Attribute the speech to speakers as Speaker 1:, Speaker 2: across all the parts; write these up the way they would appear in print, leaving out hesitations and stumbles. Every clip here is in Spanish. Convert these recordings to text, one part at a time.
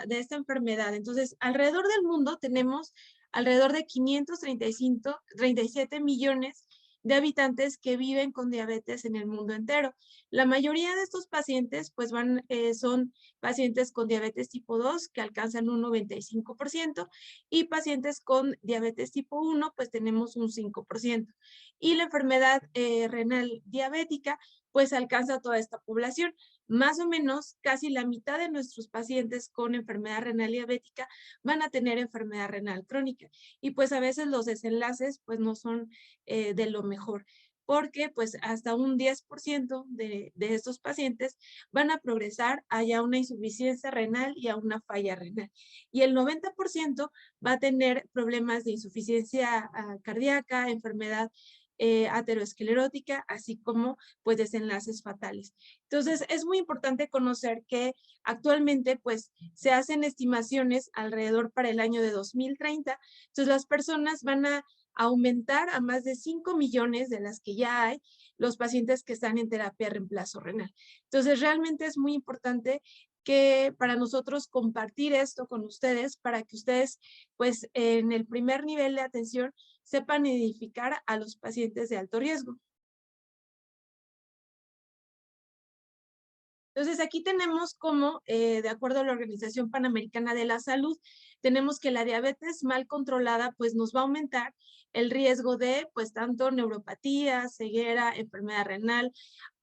Speaker 1: de esta enfermedad. Entonces, alrededor del mundo tenemos alrededor de 537 millones de habitantes que viven con diabetes en el mundo entero. La mayoría de estos pacientes pues son pacientes con diabetes tipo 2 que alcanzan un 95% y pacientes con diabetes tipo 1 pues tenemos un 5%. Y la enfermedad renal diabética pues alcanza a toda esta población. Más o menos casi la mitad de nuestros pacientes con enfermedad renal diabética van a tener enfermedad renal crónica y pues a veces los desenlaces pues no son de lo mejor, porque pues hasta un 10% de estos pacientes van a progresar a ya una insuficiencia renal y a una falla renal. Y el 90% va a tener problemas de insuficiencia cardíaca, enfermedad aterosclerótica, así como pues desenlaces fatales. Entonces es muy importante conocer que actualmente pues se hacen estimaciones alrededor para el año de 2030, entonces las personas van a aumentar a más de 5 millones de las que ya hay los pacientes que están en terapia de reemplazo renal. Entonces, realmente es muy importante que para nosotros compartir esto con ustedes para que ustedes, pues, en el primer nivel de atención sepan identificar a los pacientes de alto riesgo. Entonces, aquí tenemos como, de acuerdo a la Organización Panamericana de la Salud, tenemos que la diabetes mal controlada, pues nos va a aumentar el riesgo de, pues, tanto neuropatía, ceguera, enfermedad renal,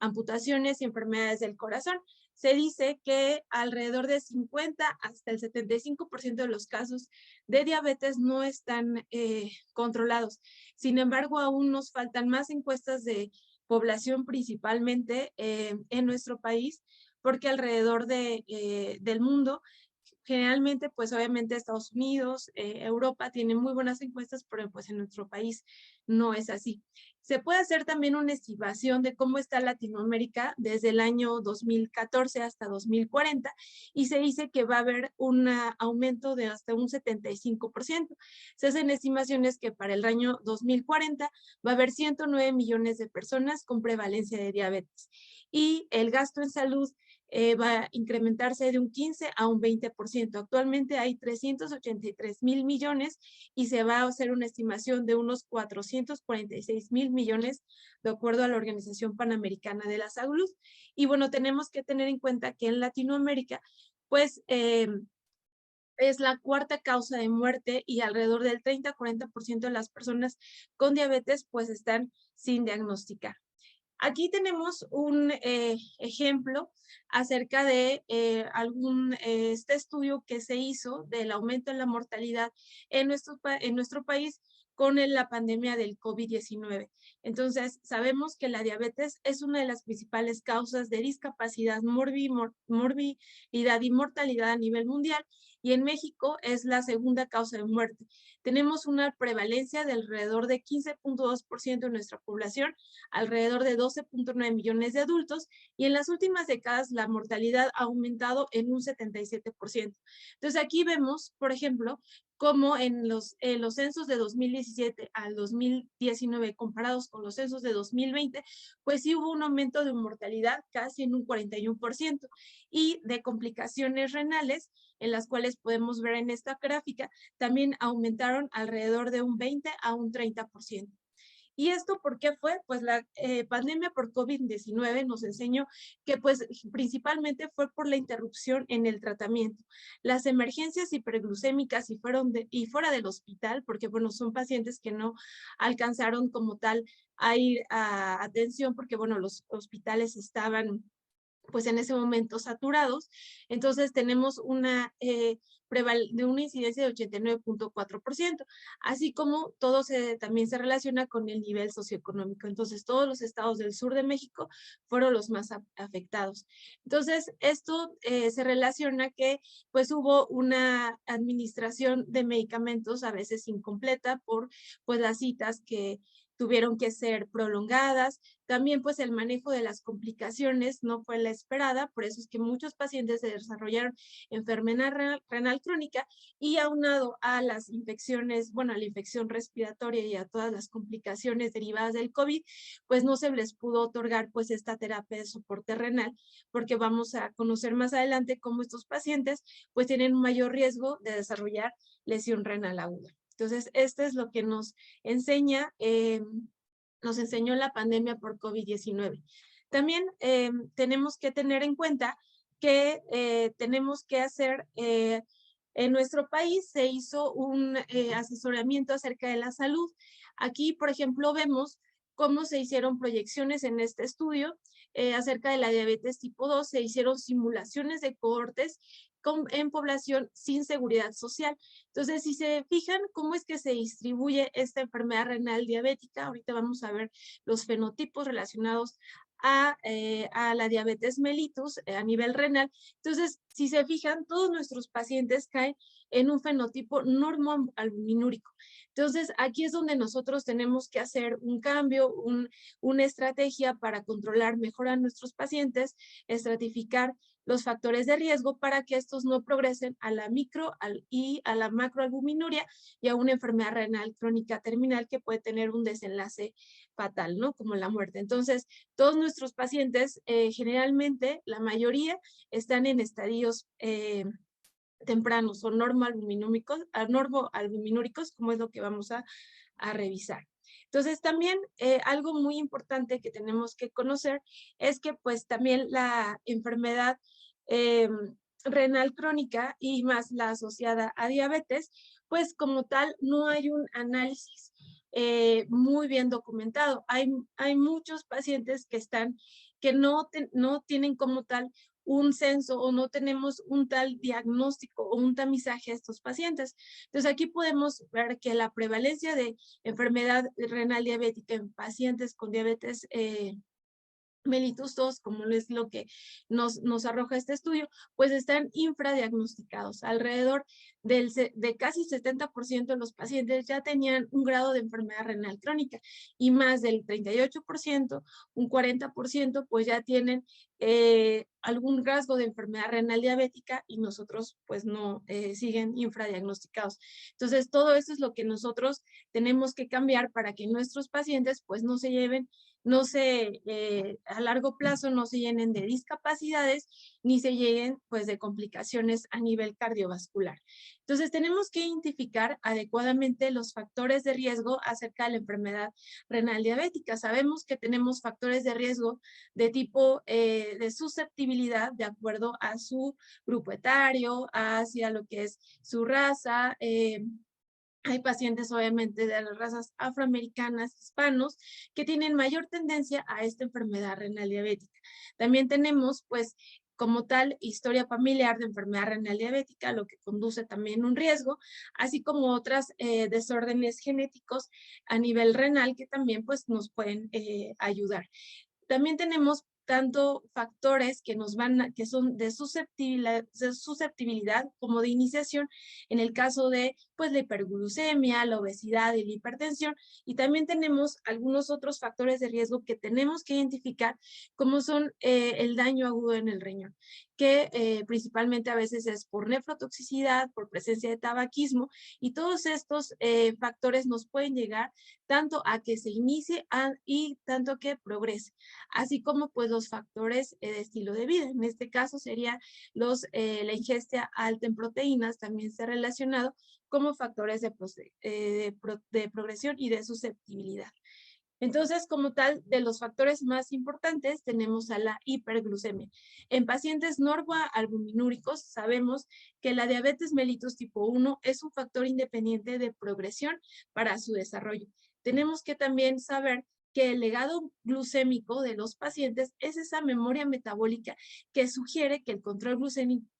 Speaker 1: amputaciones y enfermedades del corazón. Se dice que alrededor de 50 hasta el 75% de los casos de diabetes no están controlados. Sin embargo, aún nos faltan más encuestas de población principalmente en nuestro país porque alrededor del mundo, generalmente, pues obviamente Estados Unidos, Europa tienen muy buenas encuestas, pero pues en nuestro país no es así. Se puede hacer también una estimación de cómo está Latinoamérica desde el año 2014 hasta 2040 y se dice que va a haber un aumento de hasta un 75%. Se hacen estimaciones que para el año 2040 va a haber 109 millones de personas con prevalencia de diabetes y el gasto en salud va a incrementarse de un 15 a un 20%. Actualmente hay 383,000 millones y se va a hacer una estimación de unos 446,000 millones de acuerdo a la Organización Panamericana de la Salud. Y bueno, tenemos que tener en cuenta que en Latinoamérica, pues es la cuarta causa de muerte y alrededor del 30-40% de las personas con diabetes pues están sin diagnosticar. Aquí tenemos un ejemplo acerca de este estudio que se hizo del aumento en la mortalidad en nuestro país con la pandemia del COVID-19. Entonces, sabemos que la diabetes es una de las principales causas de discapacidad, morbilidad y mortalidad a nivel mundial y en México es la segunda causa de muerte. Tenemos una prevalencia de alrededor de 15.2% de nuestra población, alrededor de 12.9 millones de adultos y en las últimas décadas la mortalidad ha aumentado en un 77%. Entonces aquí vemos, por ejemplo, cómo en los censos de 2017 al 2019 comparados con los censos de 2020, pues sí hubo un aumento de mortalidad casi en un 41% y de complicaciones renales, en las cuales podemos ver en esta gráfica, también aumentaron alrededor de un 20 a un 30%. ¿Y esto por qué fue? Pues la pandemia por COVID-19 nos enseñó que pues principalmente fue por la interrupción en el tratamiento. Las emergencias hiperglucémicas y fuera del hospital, porque bueno, son pacientes que no alcanzaron como tal a ir a atención porque bueno, los hospitales estaban pues en ese momento saturados. Entonces tenemos de una incidencia de 89.4%, así como también se relaciona con el nivel socioeconómico. Entonces todos los estados del sur de México fueron los más afectados. Entonces esto se relaciona que pues hubo una administración de medicamentos a veces incompleta por pues las citas tuvieron que ser prolongadas. También pues el manejo de las complicaciones no fue la esperada, por eso es que muchos pacientes se desarrollaron enfermedad renal crónica y aunado a las infecciones, bueno, a la infección respiratoria y a todas las complicaciones derivadas del COVID, pues no se les pudo otorgar pues esta terapia de soporte renal, porque vamos a conocer más adelante cómo estos pacientes pues tienen un mayor riesgo de desarrollar lesión renal aguda. Entonces, este es lo que nos enseñó la pandemia por COVID-19. También tenemos que tener en cuenta que tenemos que hacer, en nuestro país se hizo un asesoramiento acerca de la salud. Aquí, por ejemplo, vemos cómo se hicieron proyecciones en este estudio acerca de la diabetes tipo 2, se hicieron simulaciones de cohortes en población sin seguridad social. Entonces, si se fijan cómo es que se distribuye esta enfermedad renal diabética, ahorita vamos a ver los fenotipos relacionados a la diabetes mellitus a nivel renal. Entonces, si se fijan, todos nuestros pacientes caen en un fenotipo normoalbuminúrico. Entonces, aquí es donde nosotros tenemos que hacer un cambio, una estrategia para controlar mejor a nuestros pacientes, estratificar los factores de riesgo para que estos no progresen a la y a la macroalbuminuria y a una enfermedad renal crónica terminal que puede tener un desenlace fatal, ¿no? Como la muerte. Entonces, todos nuestros pacientes, generalmente, la mayoría, están en estadios tempranos o normoalbuminúricos, como es lo que vamos a revisar. Entonces, también algo muy importante que tenemos que conocer es que pues también la enfermedad eh, renal crónica y más la asociada a diabetes, pues como tal no hay un análisis muy bien documentado. Hay muchos pacientes que no tienen como tal un censo o no tenemos un tal diagnóstico o un tamizaje a estos pacientes. Entonces aquí podemos ver que la prevalencia de enfermedad renal diabética en pacientes con diabetes mellitus 2, como es lo que nos arroja este estudio, pues están infradiagnosticados. Alrededor de casi 70% de los pacientes ya tenían un grado de enfermedad renal crónica y más del 38%, un 40%, pues ya tienen algún rasgo de enfermedad renal diabética y nosotros pues no siguen infradiagnosticados. Entonces, todo eso es lo que nosotros tenemos que cambiar para que nuestros pacientes pues no se lleven a largo plazo no se llenen de discapacidades ni se lleguen pues de complicaciones a nivel cardiovascular. Entonces tenemos que identificar adecuadamente los factores de riesgo acerca de la enfermedad renal diabética. Sabemos que tenemos factores de riesgo de tipo de susceptibilidad de acuerdo a su grupo etario, hacia lo que es su raza, hay pacientes, obviamente, de las razas afroamericanas, hispanos, que tienen mayor tendencia a esta enfermedad renal diabética. También tenemos, pues, como tal, historia familiar de enfermedad renal diabética, lo que conduce también un riesgo, así como otras desórdenes genéticos a nivel renal que también, pues, nos pueden ayudar. También tenemos tanto factores que son de susceptibilidad como de iniciación, en el caso de pues, la hiperglucemia, la obesidad y la hipertensión, y también tenemos algunos otros factores de riesgo que tenemos que identificar, como son el daño agudo en el riñón, que principalmente a veces es por nefrotoxicidad, por presencia de tabaquismo, y todos estos factores nos pueden llegar tanto a que se inicie y tanto que progrese, así como pues los factores de estilo de vida. En este caso sería la ingesta alta en proteínas, también se ha relacionado como factores de progresión y de susceptibilidad. Entonces, como tal, de los factores más importantes tenemos a la hiperglucemia. En pacientes normoalbuminúricos sabemos que la diabetes mellitus tipo 1 es un factor independiente de progresión para su desarrollo. Tenemos que también saber que el legado glucémico de los pacientes es esa memoria metabólica que sugiere que el control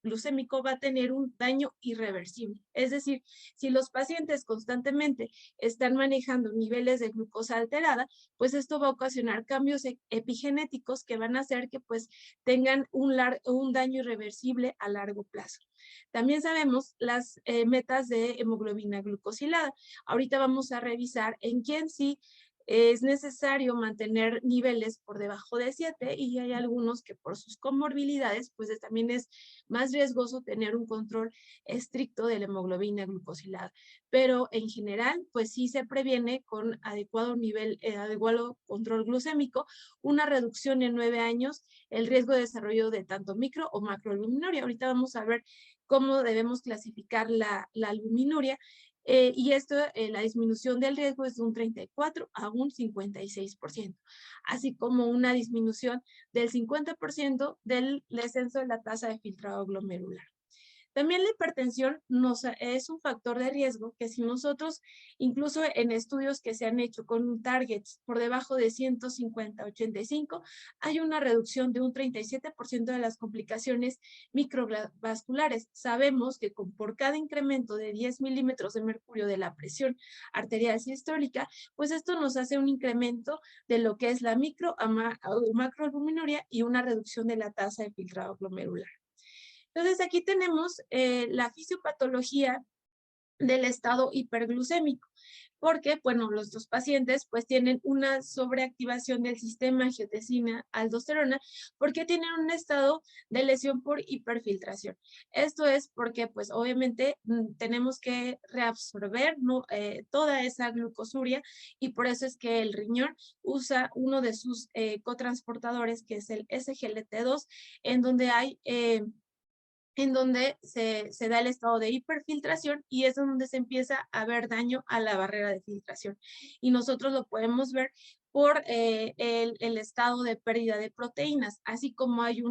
Speaker 1: glucémico va a tener un daño irreversible. Es decir, si los pacientes constantemente están manejando niveles de glucosa alterada, pues esto va a ocasionar cambios epigenéticos que van a hacer que pues tengan un daño irreversible a largo plazo. También sabemos las metas de hemoglobina glucosilada. Ahorita vamos a revisar en quién sí es necesario mantener niveles por debajo de 7 y hay algunos que por sus comorbilidades, pues también es más riesgoso tener un control estricto de la hemoglobina glucosilada. Pero en general, pues sí se previene con adecuado nivel, adecuado control glucémico, una reducción en 9 años, el riesgo de desarrollo de tanto micro o macroalbuminuria. Ahorita vamos a ver cómo debemos clasificar la albuminuria. Y esto, la disminución del riesgo es de un 34 a un 56%, así como una disminución del 50% del descenso de la tasa de filtrado glomerular. También la hipertensión es un factor de riesgo que si nosotros, incluso en estudios que se han hecho con targets por debajo de 150-85, hay una reducción de un 37% de las complicaciones microvasculares. Sabemos que por cada incremento de 10 milímetros de mercurio de la presión arterial sistólica, pues esto nos hace un incremento de lo que es la micro o macroalbuminuria y una reducción de la tasa de filtrado glomerular. Entonces, aquí tenemos la fisiopatología del estado hiperglucémico, porque, bueno, los dos pacientes pues tienen una sobreactivación del sistema angiotensina-aldosterona porque tienen un estado de lesión por hiperfiltración. Esto es porque, pues, obviamente tenemos que reabsorber, ¿no? Toda esa glucosuria y por eso es que el riñón usa uno de sus cotransportadores, que es el SGLT2, en donde hay en donde se da el estado de hiperfiltración y es donde se empieza a ver daño a la barrera de filtración. Y nosotros lo podemos ver por el estado de pérdida de proteínas, así como hay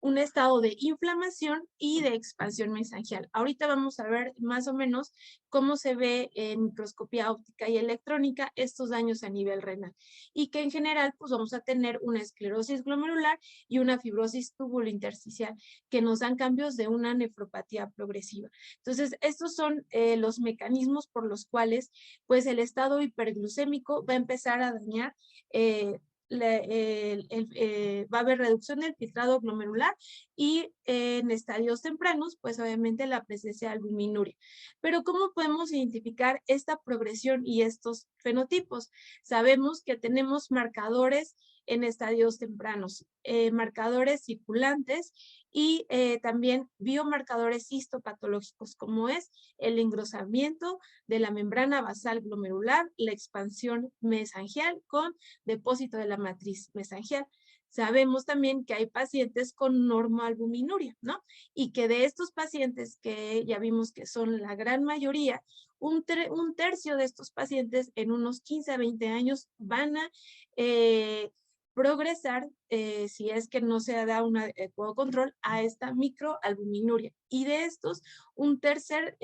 Speaker 1: un estado de inflamación y de expansión mesangial. Ahorita vamos a ver más o menos cómo se ve en microscopía óptica y electrónica estos daños a nivel renal y que en general pues vamos a tener una esclerosis glomerular y una fibrosis tubulointersticial que nos dan cambios de una nefropatía progresiva. Entonces, estos son los mecanismos por los cuales pues el estado hiperglucémico va a empezar a dañar va a haber reducción del filtrado glomerular y en estadios tempranos, pues obviamente la presencia de albuminuria. Pero ¿cómo podemos identificar esta progresión y estos fenotipos? Sabemos que tenemos marcadores en estadios tempranos, marcadores circulantes y también biomarcadores histopatológicos, como es el engrosamiento de la membrana basal glomerular, la expansión mesangial con depósito de la matriz mesangial. Sabemos también que hay pacientes con normoalbuminuria, ¿no? Y que de estos pacientes que ya vimos que son la gran mayoría, un tercio de estos pacientes en unos 15 a 20 años van a progresar, si es que no se da un adecuado control, a esta microalbuminuria. Y de estos, un tercer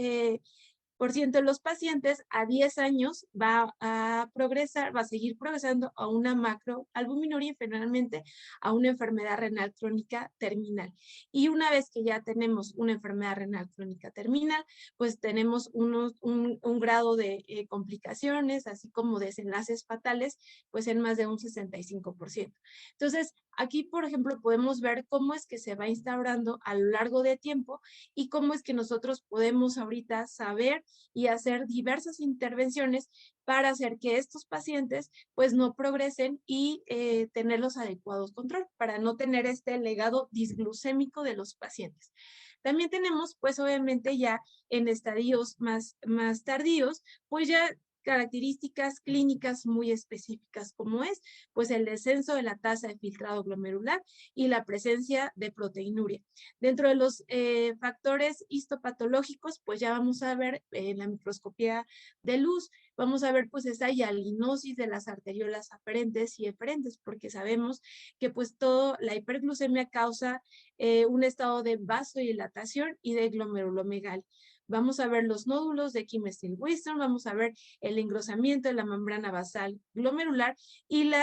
Speaker 1: por ciento de los pacientes a 10 años va a progresar, va a seguir progresando a una macroalbuminuria y finalmente a una enfermedad renal crónica terminal. Y una vez que ya tenemos una enfermedad renal crónica terminal, pues tenemos un grado de complicaciones, así como desenlaces fatales, pues en más de un 65%. Entonces, aquí, por ejemplo, podemos ver cómo es que se va instaurando a lo largo de tiempo y cómo es que nosotros podemos ahorita saber y hacer diversas intervenciones para hacer que estos pacientes pues no progresen y tener los adecuados control, para no tener este legado disglucémico de los pacientes. También tenemos pues obviamente ya en estadios más tardíos, pues ya características clínicas muy específicas como es pues el descenso de la tasa de filtrado glomerular y la presencia de proteinuria. Dentro de los factores histopatológicos, pues ya vamos a ver en la microscopía de luz, vamos a ver pues esa hialinosis de las arteriolas aferentes y eferentes, porque sabemos que pues toda la hiperglucemia causa un estado de vasodilatación y de glomerulomegalia. Vamos a ver los nódulos de Kim-Steele-Whiston, vamos a ver el engrosamiento de la membrana basal glomerular y los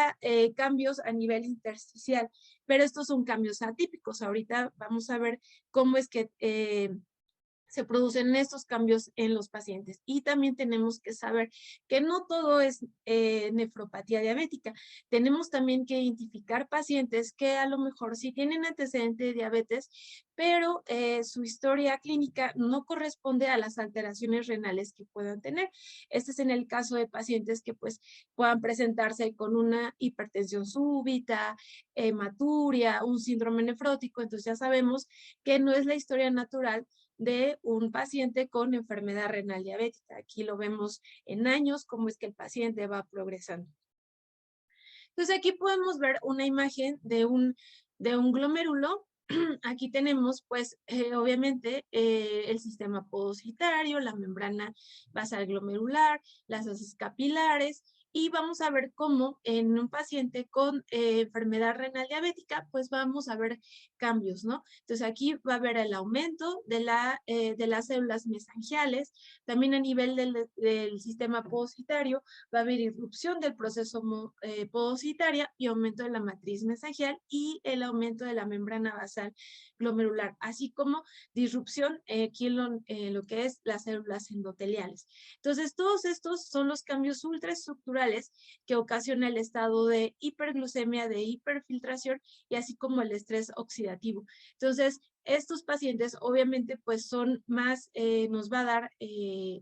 Speaker 1: cambios a nivel intersticial. Pero estos son cambios atípicos. Ahorita vamos a ver cómo es que se producen estos cambios en los pacientes. Y también tenemos que saber que no todo es nefropatía diabética. Tenemos también que identificar pacientes que a lo mejor sí tienen antecedente de diabetes, pero su historia clínica no corresponde a las alteraciones renales que puedan tener. Este es en el caso de pacientes que pues puedan presentarse con una hipertensión súbita, hematuria, un síndrome nefrótico. Entonces ya sabemos que no es la historia natural de un paciente con enfermedad renal diabética. Aquí lo vemos en años, cómo es que el paciente va progresando. Entonces aquí podemos ver una imagen de un glomérulo. Aquí tenemos, pues, obviamente, el sistema podocitario, la membrana basal glomerular, las heces capilares, y vamos a ver cómo en un paciente con enfermedad renal diabética, pues vamos a ver cambios, ¿no? Entonces aquí va a haber el aumento de las células mesangiales, también a nivel del sistema podocitario va a haber irrupción del proceso podocitaria y aumento de la matriz mesangial y el aumento de la membrana basal glomerular, así como disrupción aquí en lo que es las células endoteliales. Entonces, todos estos son los cambios ultraestructurales que ocasiona el estado de hiperglucemia, de hiperfiltración y así como el estrés oxidativo. Entonces, estos pacientes obviamente pues son más, nos va a dar,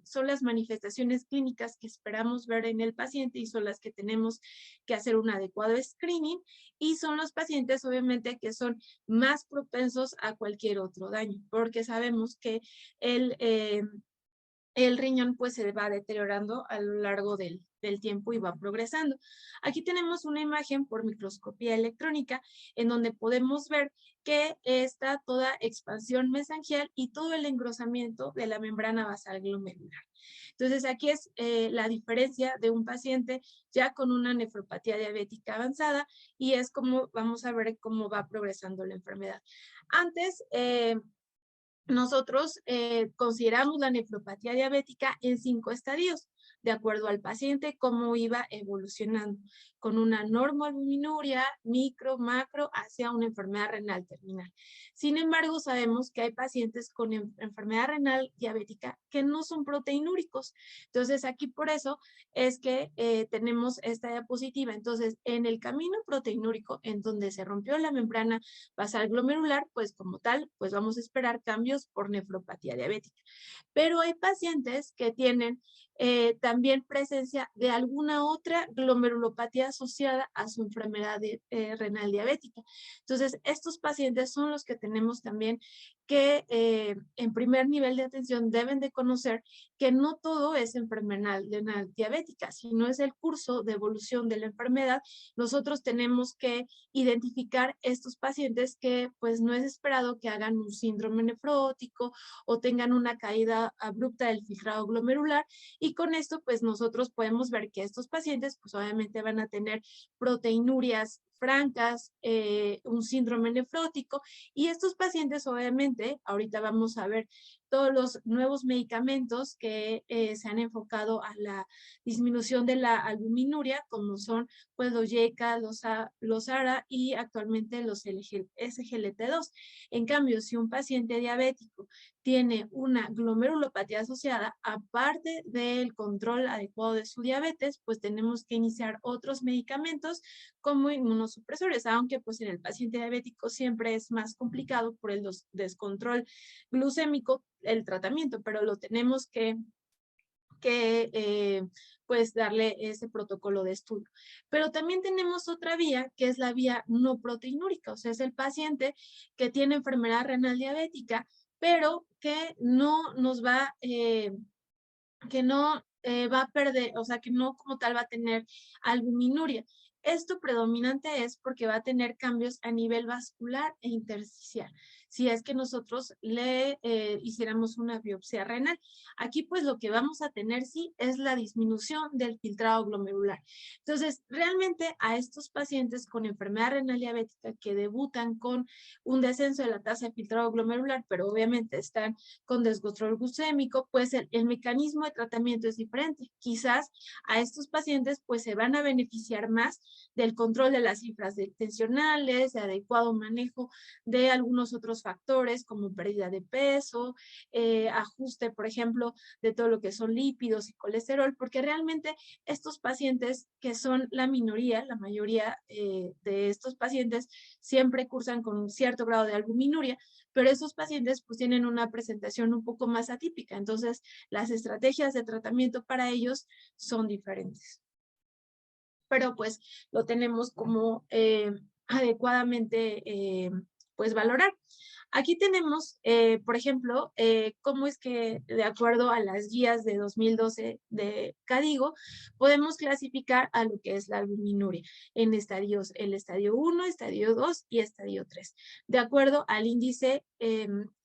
Speaker 1: son las manifestaciones clínicas que esperamos ver en el paciente y son las que tenemos que hacer un adecuado screening y son los pacientes obviamente que son más propensos a cualquier otro daño porque sabemos que el riñón pues se va deteriorando a lo largo del tiempo y va progresando. Aquí tenemos una imagen por microscopía electrónica en donde podemos ver que está toda expansión mesangial y todo el engrosamiento de la membrana basal glomerular. Entonces aquí es la diferencia de un paciente ya con una nefropatía diabética avanzada y es como vamos a ver cómo va progresando la enfermedad. Antes, nosotros consideramos la nefropatía diabética en 5 estadios, de acuerdo al paciente, cómo iba evolucionando, con una normoalbuminuria, micro, macro, hacia una enfermedad renal terminal. Sin embargo, sabemos que hay pacientes con enfermedad renal diabética que no son proteinúricos. Entonces, aquí por eso es que tenemos esta diapositiva. Entonces, en el camino proteinúrico, en donde se rompió la membrana basal glomerular, pues como tal, pues vamos a esperar cambios por nefropatía diabética. Pero hay pacientes que tienen también presencia de alguna otra glomerulopatía asociada a su enfermedad renal diabética. Entonces, estos pacientes son los que tenemos también que en primer nivel de atención deben de conocer que no todo es enfermedad renal diabética, sino es el curso de evolución de la enfermedad. Nosotros tenemos que identificar estos pacientes que pues no es esperado que hagan un síndrome nefrótico o tengan una caída abrupta del filtrado glomerular y con esto pues nosotros podemos ver que estos pacientes pues obviamente van a tener proteinurias francas, un síndrome nefrótico y estos pacientes obviamente, ahorita vamos a ver todos los nuevos medicamentos que se han enfocado a la disminución de la albuminuria, como son pues los YECA, los ARA y actualmente los SGLT2. En cambio, si un paciente diabético tiene una glomerulopatía asociada, aparte del control adecuado de su diabetes, pues tenemos que iniciar otros medicamentos como inmunosupresores, aunque pues en el paciente diabético siempre es más complicado por el descontrol glucémico el tratamiento, pero lo tenemos que pues darle ese protocolo de estudio. Pero también tenemos otra vía, que es la vía no proteinúrica, o sea, es el paciente que tiene enfermedad renal diabética, pero que no nos va, que no va a perder, o sea, que no como tal va a tener albuminuria. Esto predominante es porque va a tener cambios a nivel vascular e intersticial. Si es que nosotros le hiciéramos una biopsia renal. Aquí pues lo que vamos a tener sí es la disminución del filtrado glomerular. Entonces, realmente a estos pacientes con enfermedad renal diabética que debutan con un descenso de la tasa de filtrado glomerular, pero obviamente están con descontrol glucémico, pues el mecanismo de tratamiento es diferente. Quizás a estos pacientes pues se van a beneficiar más del control de las cifras tensionales, de adecuado manejo de algunos otros factores como pérdida de peso, ajuste, por ejemplo, de todo lo que son lípidos y colesterol, porque realmente estos pacientes que son la minoría, la mayoría de estos pacientes siempre cursan con un cierto grado de albuminuria, pero esos pacientes pues tienen una presentación un poco más atípica, entonces las estrategias de tratamiento para ellos son diferentes. Pero pues lo tenemos como adecuadamente pues valorar. Aquí tenemos, por ejemplo, cómo es que de acuerdo a las guías de 2012 de CADIGO, podemos clasificar a lo que es la albuminuria en estadios, el estadio 1, estadio 2 y estadio 3, de acuerdo al índice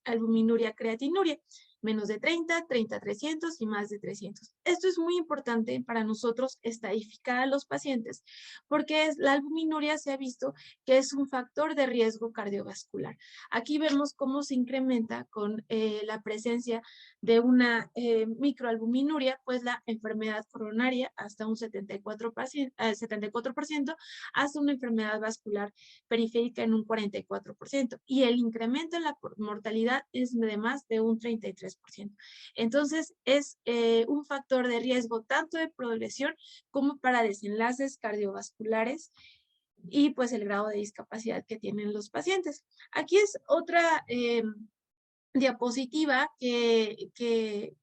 Speaker 1: albuminuria-creatinuria, menos de 30, 30-300 y más de 300. Esto es muy importante para nosotros estadificar a los pacientes porque la albuminuria se ha visto que es un factor de riesgo cardiovascular. Aquí vemos cómo se incrementa con la presencia de una microalbuminuria, pues la enfermedad coronaria hasta un 74%, hasta una enfermedad vascular periférica en un 44%. Y el incremento en la mortalidad es de más de un 33%. Entonces, es un factor de riesgo tanto de progresión como para desenlaces cardiovasculares y pues el grado de discapacidad que tienen los pacientes. Aquí es otra diapositiva que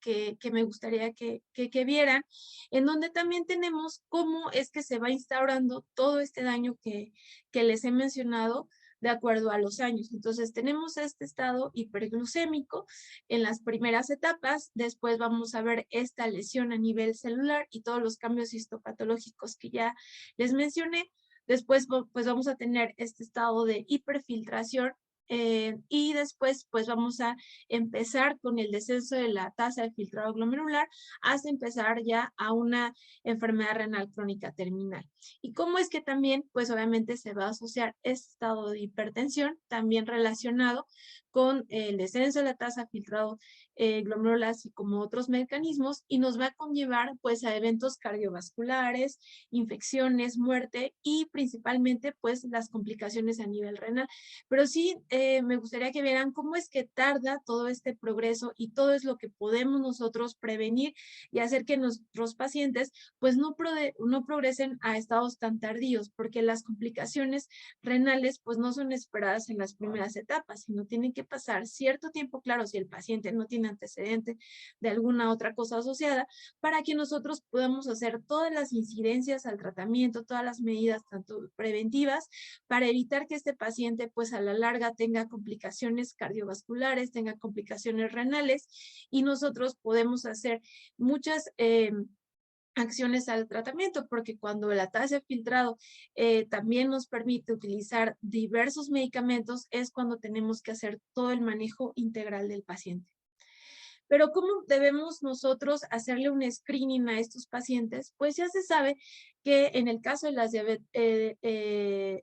Speaker 1: me gustaría que vieran, en donde también tenemos cómo es que se va instaurando todo este daño que les he mencionado de acuerdo a los años. Entonces tenemos este estado hiperglucémico en las primeras etapas, después vamos a ver esta lesión a nivel celular y todos los cambios histopatológicos que ya les mencioné. Después pues vamos a tener este estado de hiperfiltración y después pues vamos a empezar con el descenso de la tasa de filtrado glomerular hasta empezar ya a una enfermedad renal crónica terminal. ¿Y cómo es que también pues obviamente se va a asociar este estado de hipertensión también relacionado con el descenso de la tasa de filtrado glomerular así como otros mecanismos y nos va a conllevar pues a eventos cardiovasculares, infecciones, muerte y principalmente pues las complicaciones a nivel renal. Pero sí me gustaría que vieran cómo es que tarda todo este progreso y todo es lo que podemos nosotros prevenir y hacer que nuestros pacientes pues no progresen a estados tan tardíos, porque las complicaciones renales pues no son esperadas en las primeras etapas, sino tienen que pasar cierto tiempo, claro, si el paciente no tiene antecedente de alguna otra cosa asociada, para que nosotros podamos hacer todas las incidencias al tratamiento, todas las medidas tanto preventivas, para evitar que este paciente pues a la larga tenga complicaciones cardiovasculares, tenga complicaciones renales y nosotros podemos hacer muchas acciones al tratamiento, porque cuando la tasa de filtrado también nos permite utilizar diversos medicamentos, es cuando tenemos que hacer todo el manejo integral del paciente. Pero ¿cómo debemos nosotros hacerle un screening a estos pacientes? Pues ya se sabe que en el caso de las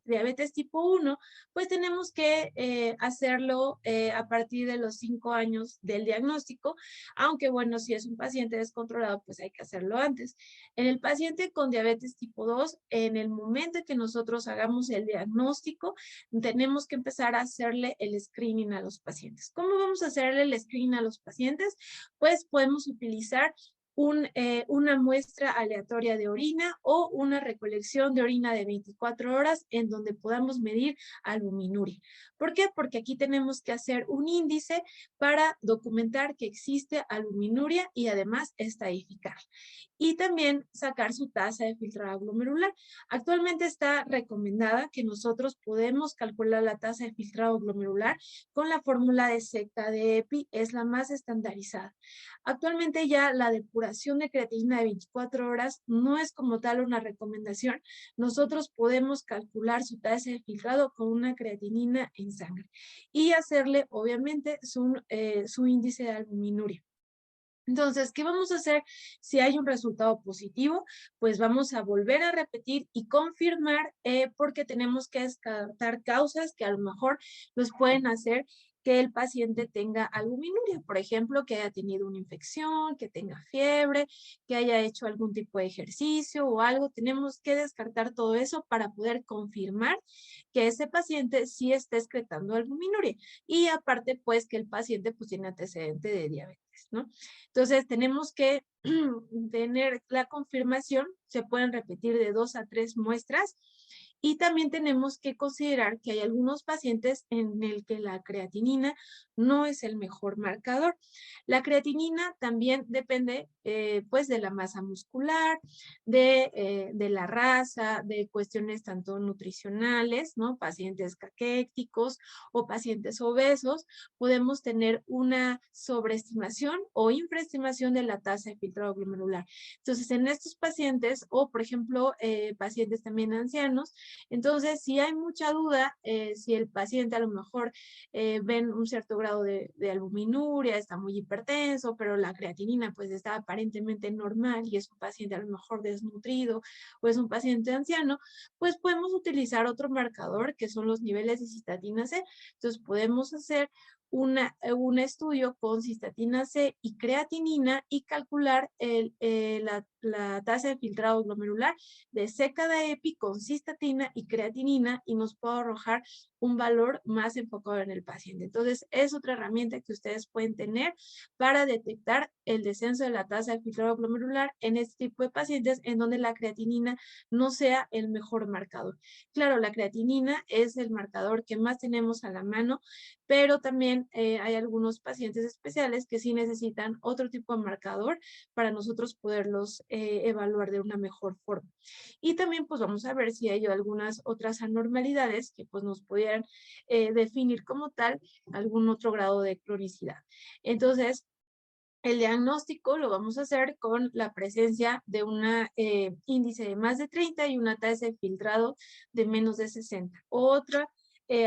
Speaker 1: diabetes tipo 1, pues tenemos que hacerlo a partir de los 5 años del diagnóstico, aunque bueno, si es un paciente descontrolado, pues hay que hacerlo antes. En el paciente con diabetes tipo 2, en el momento que nosotros hagamos el diagnóstico, tenemos que empezar a hacerle el screening a los pacientes. ¿Cómo vamos a hacerle el screening a los pacientes? Pues podemos utilizar una muestra aleatoria de orina o una recolección de orina de 24 horas en donde podamos medir albuminuria. ¿Por qué? Porque aquí tenemos que hacer un índice para documentar que existe albuminuria y además estadificar. Y también sacar su tasa de filtrado glomerular. Actualmente está recomendada que nosotros podemos calcular la tasa de filtrado glomerular con la fórmula de secta de EPI, es la más estandarizada. Actualmente ya la depuración de creatinina de 24 horas no es como tal una recomendación. Nosotros podemos calcular su tasa de filtrado con una creatinina en sangre y hacerle obviamente su índice de albuminuria. Entonces, ¿qué vamos a hacer si hay un resultado positivo? Pues vamos a volver a repetir y confirmar porque tenemos que descartar causas que a lo mejor nos pueden hacer que el paciente tenga albuminuria, por ejemplo, que haya tenido una infección, que tenga fiebre, que haya hecho algún tipo de ejercicio o algo. Tenemos que descartar todo eso para poder confirmar que ese paciente sí está excretando albuminuria. Y aparte, pues, que el paciente pues tiene antecedente de diabetes, ¿no? Entonces, tenemos que tener la confirmación, se pueden repetir de 2 a 3 muestras, y también tenemos que considerar que hay algunos pacientes en el que la creatinina no es el mejor marcador. La creatinina también depende pues de la masa muscular, de la raza, de cuestiones tanto nutricionales, ¿no? Pacientes caquéticos o pacientes obesos, podemos tener una sobreestimación o infraestimación de la tasa de filtrado glomerular. Entonces, en estos pacientes, o por ejemplo, pacientes también ancianos, entonces, si hay mucha duda, si el paciente a lo mejor ven un cierto grado de albuminuria, está muy hipertenso, pero la creatinina pues está aparentemente normal y es un paciente a lo mejor desnutrido o es un paciente anciano, pues podemos utilizar otro marcador que son los niveles de cistatina C. Entonces, podemos hacer un estudio con cistatina C y creatinina y calcular la tasa de filtrado glomerular de C cada EPI con cistatina y creatinina y nos puede arrojar un valor más enfocado en el paciente. Entonces, es otra herramienta que ustedes pueden tener para detectar el descenso de la tasa de filtrado glomerular en este tipo de pacientes en donde la creatinina no sea el mejor marcador. Claro, la creatinina es el marcador que más tenemos a la mano, pero también hay algunos pacientes especiales que sí necesitan otro tipo de marcador para nosotros poderlos evaluar de una mejor forma. Y también pues vamos a ver si hay algunas otras anormalidades que pues nos pudieran definir como tal algún otro grado de cronicidad. Entonces, el diagnóstico lo vamos a hacer con la presencia de un índice de más de 30 y una tasa de filtrado de menos de 60. Otra,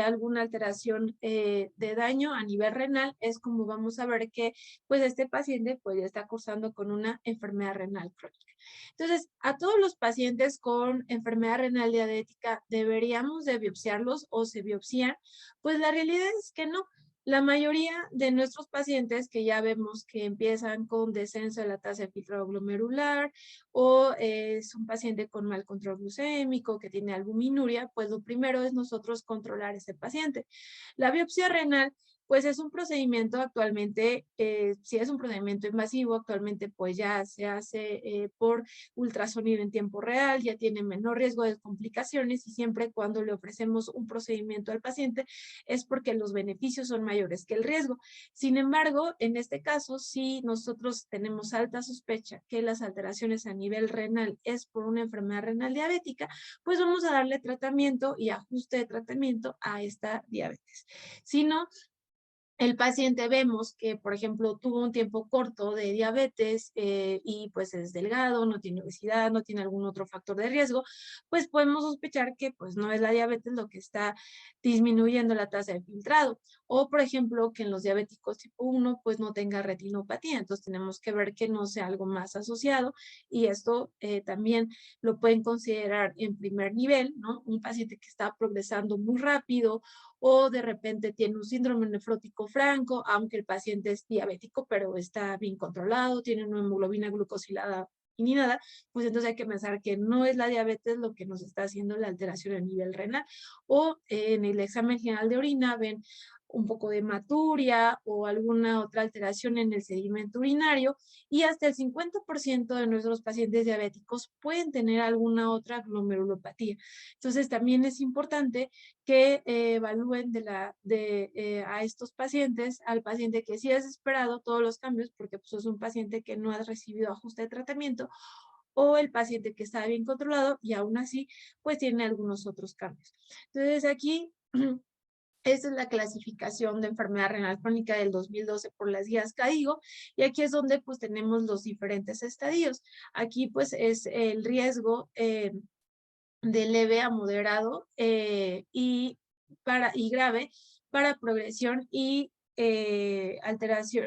Speaker 1: alguna alteración de daño a nivel renal, es como vamos a ver que pues este paciente pues ya está cursando con una enfermedad renal crónica. Entonces, a todos los pacientes con enfermedad renal diabética, ¿deberíamos de biopsiarlos o se biopsían? Pues la realidad es que no. La mayoría de nuestros pacientes que ya vemos que empiezan con descenso de la tasa de filtrado glomerular o es un paciente con mal control glucémico que tiene albuminuria, pues lo primero es nosotros controlar a ese paciente. La biopsia renal pues es un procedimiento actualmente, si es un procedimiento invasivo, actualmente pues ya se hace por ultrasonido en tiempo real, ya tiene menor riesgo de complicaciones y siempre cuando le ofrecemos un procedimiento al paciente es porque los beneficios son mayores que el riesgo. Sin embargo, en este caso, si nosotros tenemos alta sospecha que las alteraciones a nivel renal es por una enfermedad renal diabética, pues vamos a darle tratamiento y ajuste de tratamiento a esta diabetes. Si no, el paciente vemos que, por ejemplo, tuvo un tiempo corto de diabetes y pues es delgado, no tiene obesidad, no tiene algún otro factor de riesgo, pues podemos sospechar que pues no es la diabetes lo que está disminuyendo la tasa de filtrado. O, por ejemplo, que en los diabéticos tipo 1 pues no tenga retinopatía. Entonces tenemos que ver que no sea algo más asociado y esto también lo pueden considerar en primer nivel, ¿no? Un paciente que está progresando muy rápido o de repente tiene un síndrome nefrótico franco, aunque el paciente es diabético, pero está bien controlado, tiene una hemoglobina glucosilada y ni nada, pues entonces hay que pensar que no es la diabetes lo que nos está haciendo la alteración a nivel renal. O en el examen general de orina ven un poco de hematuria o alguna otra alteración en el sedimento urinario y hasta el 50% de nuestros pacientes diabéticos pueden tener alguna otra glomerulopatía. Entonces también es importante que evalúen a estos pacientes, al paciente que sí ha esperado todos los cambios, porque pues, es un paciente que no ha recibido ajuste de tratamiento, o el paciente que está bien controlado y aún así, pues tiene algunos otros cambios. Entonces aquí, esta es la clasificación de enfermedad renal crónica del 2012 por las guías CAIGO, y aquí es donde pues tenemos los diferentes estadios. Aquí pues es el riesgo de leve a moderado y grave para progresión y alteración,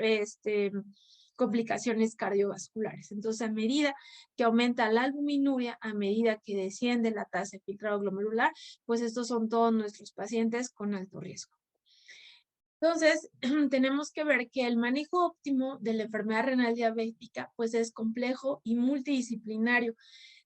Speaker 1: complicaciones cardiovasculares. Entonces, a medida que aumenta la albuminuria, a medida que desciende la tasa de filtrado glomerular, pues estos son todos nuestros pacientes con alto riesgo. Entonces, tenemos que ver que el manejo óptimo de la enfermedad renal diabética, pues es complejo y multidisciplinario.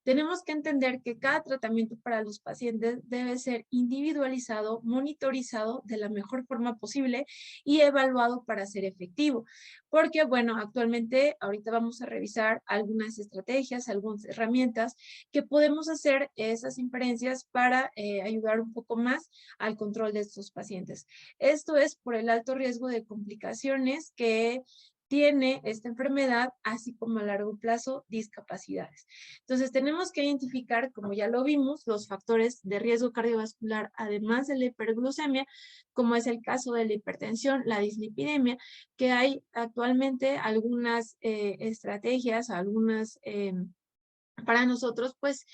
Speaker 1: Tenemos que entender que cada tratamiento para los pacientes debe ser individualizado, monitorizado de la mejor forma posible y evaluado para ser efectivo. Porque, bueno, actualmente ahorita vamos a revisar algunas estrategias, algunas herramientas que podemos hacer esas inferencias para ayudar un poco más al control de estos pacientes. Esto es por el alto riesgo de complicaciones que tiene esta enfermedad, así como a largo plazo discapacidades. Entonces tenemos que identificar, como ya lo vimos, los factores de riesgo cardiovascular, además de la hiperglucemia, como es el caso de la hipertensión, la dislipidemia, que hay actualmente algunas estrategias, algunas para nosotros, pues,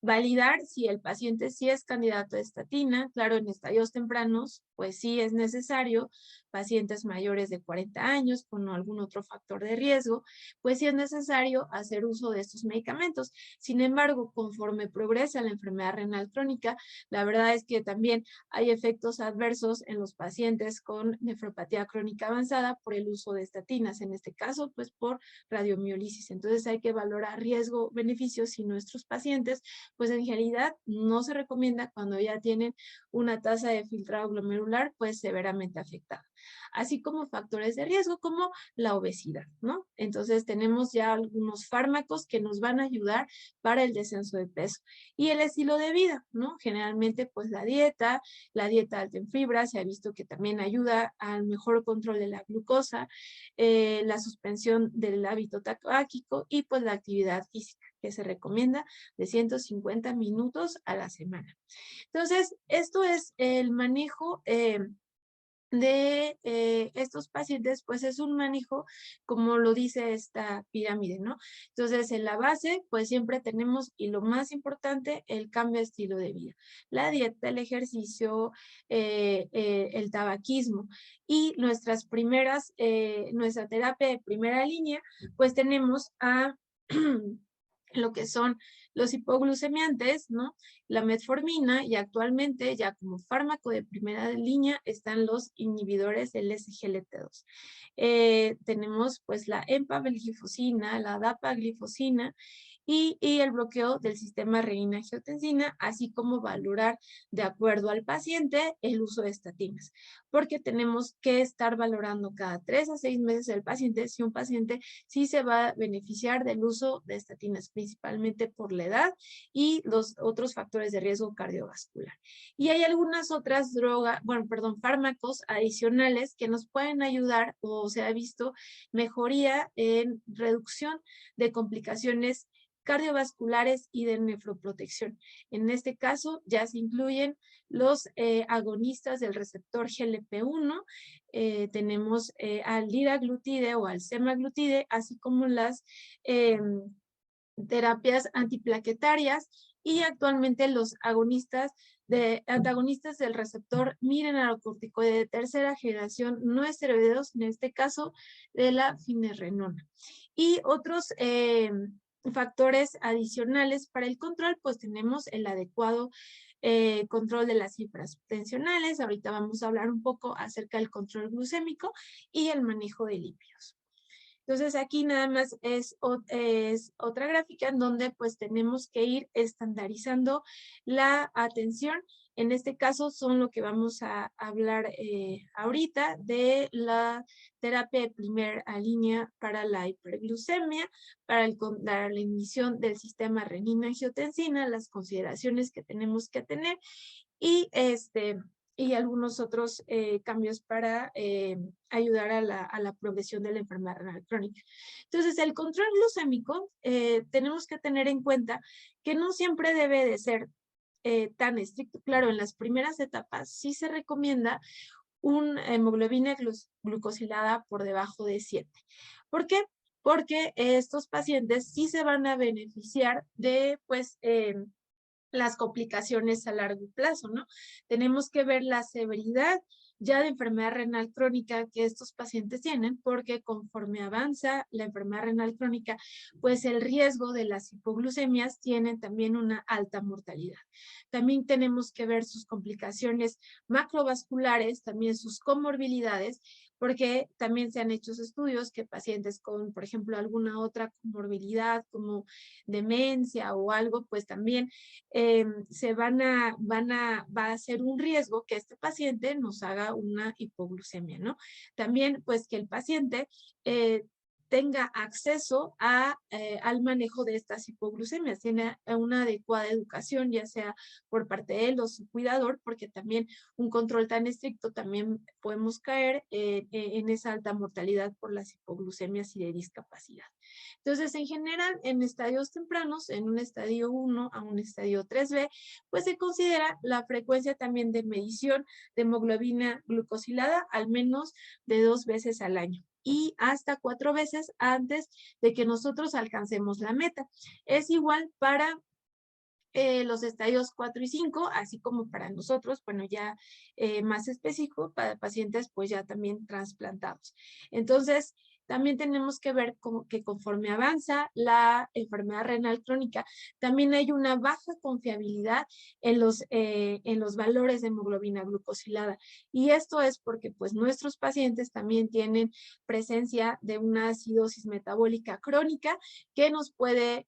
Speaker 1: validar si el paciente sí es candidato a estatina. Claro, en estadios tempranos, pues sí es necesario. Pacientes mayores de 40 años con algún otro factor de riesgo, pues sí es necesario hacer uso de estos medicamentos. Sin embargo, conforme progresa la enfermedad renal crónica, la verdad es que también hay efectos adversos en los pacientes con nefropatía crónica avanzada por el uso de estatinas, en este caso, pues por radiomiólisis. Entonces hay que valorar riesgo-beneficio si nuestros pacientes, pues en realidad no se recomienda cuando ya tienen una tasa de filtrado glomerular pues severamente afectada. Así como factores de riesgo como la obesidad, ¿no? Entonces tenemos ya algunos fármacos que nos van a ayudar para el descenso de peso. Y el estilo de vida, ¿no? Generalmente pues la dieta alta en fibra, se ha visto que también ayuda al mejor control de la glucosa, la suspensión del hábito taquíaco y pues la actividad física que se recomienda de 150 minutos a la semana. Entonces, esto es el manejo de estos pacientes, pues es un manejo, como lo dice esta pirámide, ¿no? Entonces, en la base, pues siempre tenemos, y lo más importante, el cambio de estilo de vida. La dieta, el ejercicio, el tabaquismo. Y nuestra terapia de primera línea, pues tenemos a lo que son los hipoglucemiantes, ¿no? La metformina y actualmente ya como fármaco de primera línea están los inhibidores del SGLT2. Tenemos pues la empaglifosina, la dapaglifosina y el bloqueo del sistema renina-angiotensina, así como valorar de acuerdo al paciente el uso de estatinas, porque tenemos que estar valorando cada 3 a 6 meses el paciente si un paciente sí se va a beneficiar del uso de estatinas, principalmente por la edad y los otros factores de riesgo cardiovascular. Y hay algunas otras fármacos adicionales que nos pueden ayudar o se ha visto mejoría en reducción de complicaciones cardiovasculares y de nefroprotección. En este caso ya se incluyen los agonistas del receptor GLP-1, tenemos al liraglutide o al semaglutide, así como las terapias antiplaquetarias y actualmente los antagonistas del receptor mineralocorticoide de tercera generación no esteroideos, en este caso de la finerenona. Y otros factores adicionales para el control, pues tenemos el adecuado control de las cifras tensionales. Ahorita vamos a hablar un poco acerca del control glucémico y el manejo de lípidos. Entonces aquí nada más es otra gráfica en donde pues tenemos que ir estandarizando la atención. En este caso son lo que vamos a hablar ahorita de la terapia de primera línea para la hiperglucemia, para la inhibición del sistema renina-angiotensina, las consideraciones que tenemos que tener y algunos otros cambios para ayudar a la progresión de la enfermedad renal crónica. Entonces, el control glucémico tenemos que tener en cuenta que no siempre debe de ser tan estricto. Claro, en las primeras etapas sí se recomienda una hemoglobina glucosilada por debajo de 7. ¿Por qué? Porque estos pacientes sí se van a beneficiar de, pues, las complicaciones a largo plazo, ¿no? Tenemos que ver la severidad ya de enfermedad renal crónica que estos pacientes tienen, porque conforme avanza la enfermedad renal crónica, pues el riesgo de las hipoglucemias tiene también una alta mortalidad. También tenemos que ver sus complicaciones macrovasculares, también sus comorbilidades, porque también se han hecho estudios que pacientes con, por ejemplo, alguna otra comorbilidad como demencia o algo, pues también va a ser un riesgo que este paciente nos haga una hipoglucemia, ¿no? También, pues, que el paciente tenga acceso al manejo de estas hipoglucemias, tiene una adecuada educación, ya sea por parte de él o su cuidador, porque también un control tan estricto también podemos caer en esa alta mortalidad por las hipoglucemias y de discapacidad. Entonces, en general, en estadios tempranos, en un estadio 1 a un estadio 3B, pues se considera la frecuencia también de medición de hemoglobina glucosilada al menos de 2 veces al año y hasta 4 veces antes de que nosotros alcancemos la meta. Es igual para los estadios 4 y 5, así como para nosotros, bueno, ya más específico, para pacientes pues ya también trasplantados. Entonces, también tenemos que ver que conforme avanza la enfermedad renal crónica, también hay una baja confiabilidad en los valores de hemoglobina glucosilada. Y esto es porque pues nuestros pacientes también tienen presencia de una acidosis metabólica crónica que nos puede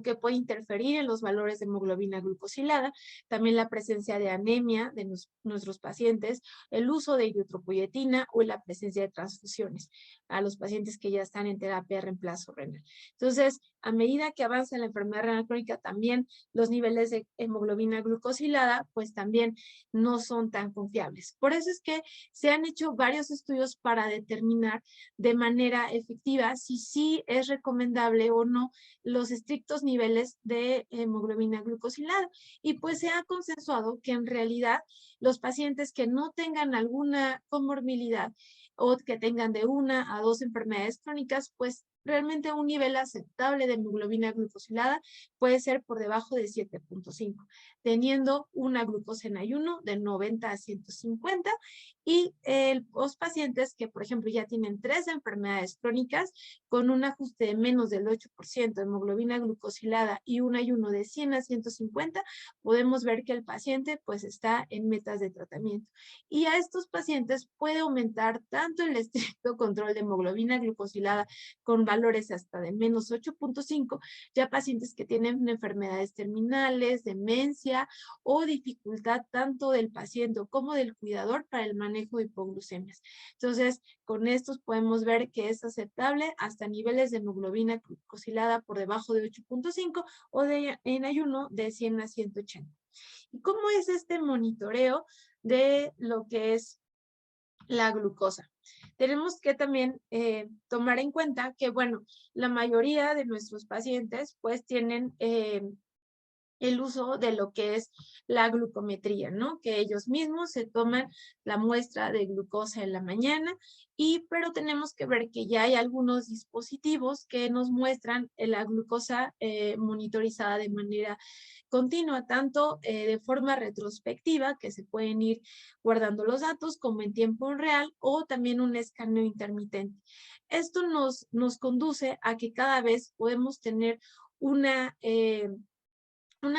Speaker 1: que puede interferir en los valores de hemoglobina glucosilada, también la presencia de anemia de nuestros pacientes, el uso de eritropoyetina o la presencia de transfusiones a los pacientes que ya están en terapia de reemplazo renal. Entonces, a medida que avanza la enfermedad renal crónica, también los niveles de hemoglobina glucosilada, pues también no son tan confiables. Por eso es que se han hecho varios estudios para determinar de manera efectiva si sí es recomendable o no los estrictos niveles de hemoglobina glucosilada. Y pues se ha consensuado que en realidad los pacientes que no tengan alguna comorbilidad o que tengan de 1 a 2 enfermedades crónicas, pues realmente un nivel aceptable de hemoglobina glucosilada puede ser por debajo de 7.5, teniendo una glucosa en ayuno de 90 a 150 y los pacientes que, por ejemplo, ya tienen 3 enfermedades crónicas con un ajuste de menos del 8% de hemoglobina glucosilada y un ayuno de 100 a 150, podemos ver que el paciente pues está en metas de tratamiento. Y a estos pacientes puede aumentar tanto el estricto control de hemoglobina glucosilada con valores hasta de menos 8.5, ya pacientes que tienen enfermedades terminales, demencia o dificultad tanto del paciente como del cuidador para el manejo de hipoglucemias. Entonces, con estos podemos ver que es aceptable hasta niveles de hemoglobina glucosilada por debajo de 8.5 o en ayuno de 100 a 180. ¿Y cómo es este monitoreo de lo que es la glucosa? Tenemos que también tomar en cuenta que, bueno, la mayoría de nuestros pacientes pues tienen el uso de lo que es la glucometría, ¿no? Que ellos mismos se toman la muestra de glucosa en la mañana, pero tenemos que ver que ya hay algunos dispositivos que nos muestran la glucosa monitorizada de manera continua, tanto de forma retrospectiva, que se pueden ir guardando los datos, como en tiempo real, o también un escaneo intermitente. Esto nos conduce a que cada vez podemos tener una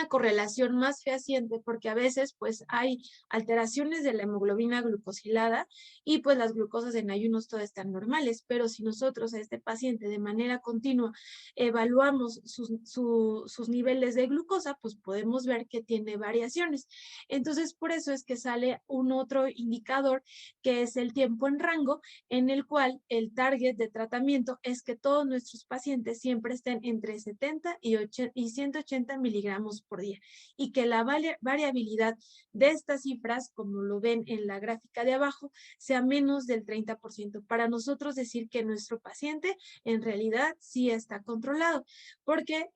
Speaker 1: correlación más fehaciente, porque a veces pues hay alteraciones de la hemoglobina glucosilada y pues las glucosas en ayunos todas están normales, pero si nosotros a este paciente de manera continua evaluamos sus niveles de glucosa, pues podemos ver que tiene variaciones. Entonces, por eso es que sale un otro indicador que es el tiempo en rango, en el cual el target de tratamiento es que todos nuestros pacientes siempre estén entre 70 y 180 miligramos por día y que la variabilidad de estas cifras, como lo ven en la gráfica de abajo, sea menos del 30%, para nosotros decir que nuestro paciente en realidad sí está controlado, porque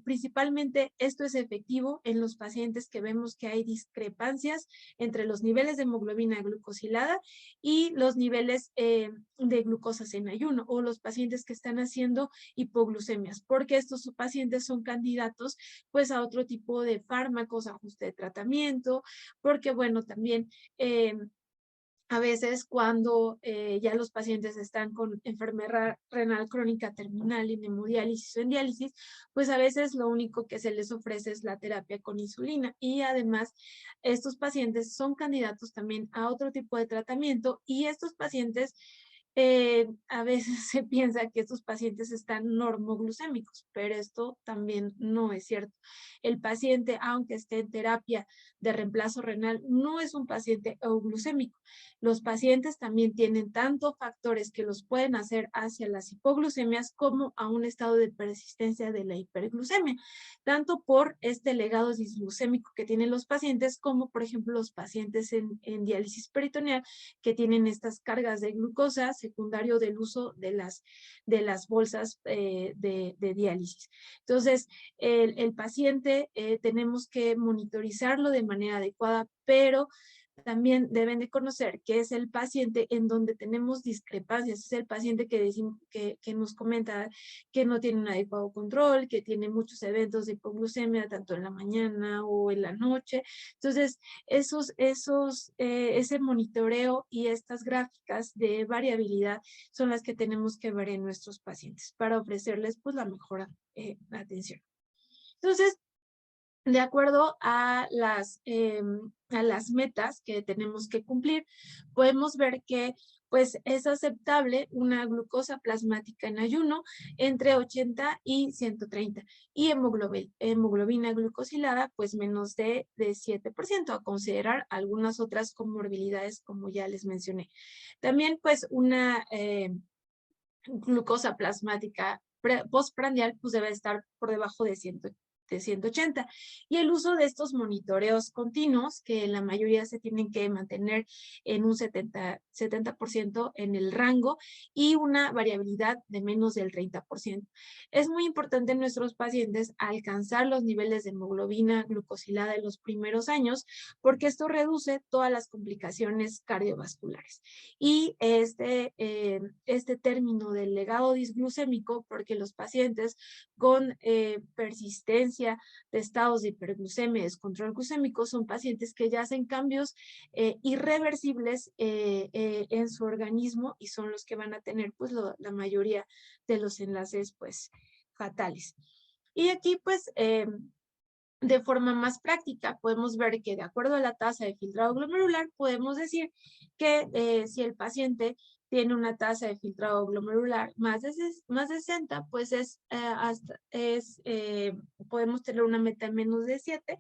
Speaker 1: principalmente esto es efectivo en los pacientes que vemos que hay discrepancias entre los niveles de hemoglobina glucosilada y los niveles de glucosas en ayuno, o los pacientes que están haciendo hipoglucemias, porque estos pacientes son candidatos pues a otros otro tipo de fármacos, ajuste de tratamiento, porque bueno, también a veces cuando ya los pacientes están con enfermedad renal crónica terminal en hemodiálisis o en diálisis, pues a veces lo único que se les ofrece es la terapia con insulina y además estos pacientes son candidatos también a otro tipo de tratamiento y estos pacientes a veces se piensa que estos pacientes están normoglucémicos, pero esto también no es cierto. El paciente, aunque esté en terapia de reemplazo renal, no es un paciente euglucémico. Los pacientes también tienen tanto factores que los pueden hacer hacia las hipoglucemias como a un estado de persistencia de la hiperglucemia, tanto por este legado disglucémico que tienen los pacientes como, por ejemplo, los pacientes en diálisis peritoneal que tienen estas cargas de glucosa secundario del uso de las bolsas de diálisis. Entonces, el paciente tenemos que monitorizarlo de manera adecuada, pero también deben de conocer que es el paciente en donde tenemos discrepancias, es el paciente que nos comenta que no tiene un adecuado control, que tiene muchos eventos de hipoglucemia tanto en la mañana o en la noche. Entonces, ese monitoreo y estas gráficas de variabilidad son las que tenemos que ver en nuestros pacientes para ofrecerles pues la mejor atención. Entonces, de acuerdo a las metas que tenemos que cumplir, podemos ver que pues es aceptable una glucosa plasmática en ayuno entre 80 y 130 y hemoglobina glucosilada pues menos de 7%, a considerar algunas otras comorbilidades como ya les mencioné. También pues una glucosa plasmática postprandial pues debe estar por debajo de 180. Y el uso de estos monitoreos continuos, que la mayoría se tienen que mantener en un 70% en el rango y una variabilidad de menos del 30%. Es muy importante en nuestros pacientes alcanzar los niveles de hemoglobina glucosilada en los primeros años, porque esto reduce todas las complicaciones cardiovasculares. Y este término del legado disglucémico, porque los pacientes con persistencia de estados de hiperglucemia y descontrol glucémico son pacientes que ya hacen cambios irreversibles en su organismo y son los que van a tener pues la mayoría de los enlaces pues fatales. Y aquí pues de forma más práctica podemos ver que de acuerdo a la tasa de filtrado glomerular podemos decir que si el paciente tiene una tasa de filtrado glomerular más de 60, pues podemos tener una meta en menos de 7,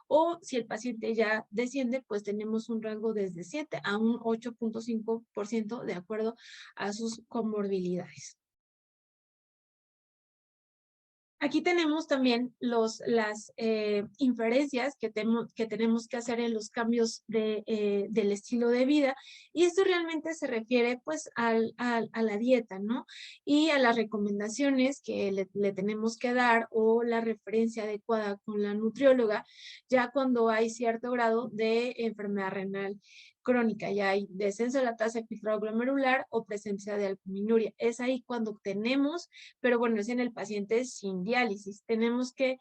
Speaker 1: o si el paciente ya desciende, pues tenemos un rango desde 7 a un 8.5% de acuerdo a sus comorbilidades. Aquí tenemos también las inferencias que tenemos que hacer en los cambios del estilo de vida, y esto realmente se refiere pues a la dieta, ¿no? Y a las recomendaciones que le tenemos que dar o la referencia adecuada con la nutrióloga ya cuando hay cierto grado de enfermedad renal crónica, ya hay descenso de la tasa de filtrado glomerular o presencia de albuminuria. Es ahí cuando tenemos, pero bueno, es en el paciente sin diálisis. Tenemos que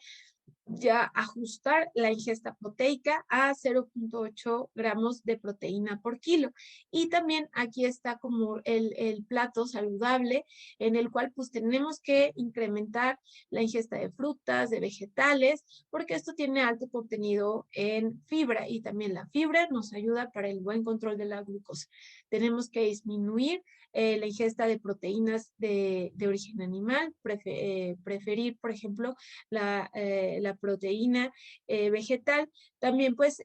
Speaker 1: ya ajustar la ingesta proteica a 0.8 gramos de proteína por kilo. Y también aquí está como el plato saludable en el cual pues tenemos que incrementar la ingesta de frutas, de vegetales, porque esto tiene alto contenido en fibra y también la fibra nos ayuda para el buen control de la glucosa. Tenemos que disminuir la ingesta de proteínas de origen animal, preferir, por ejemplo, la proteína vegetal. También, pues,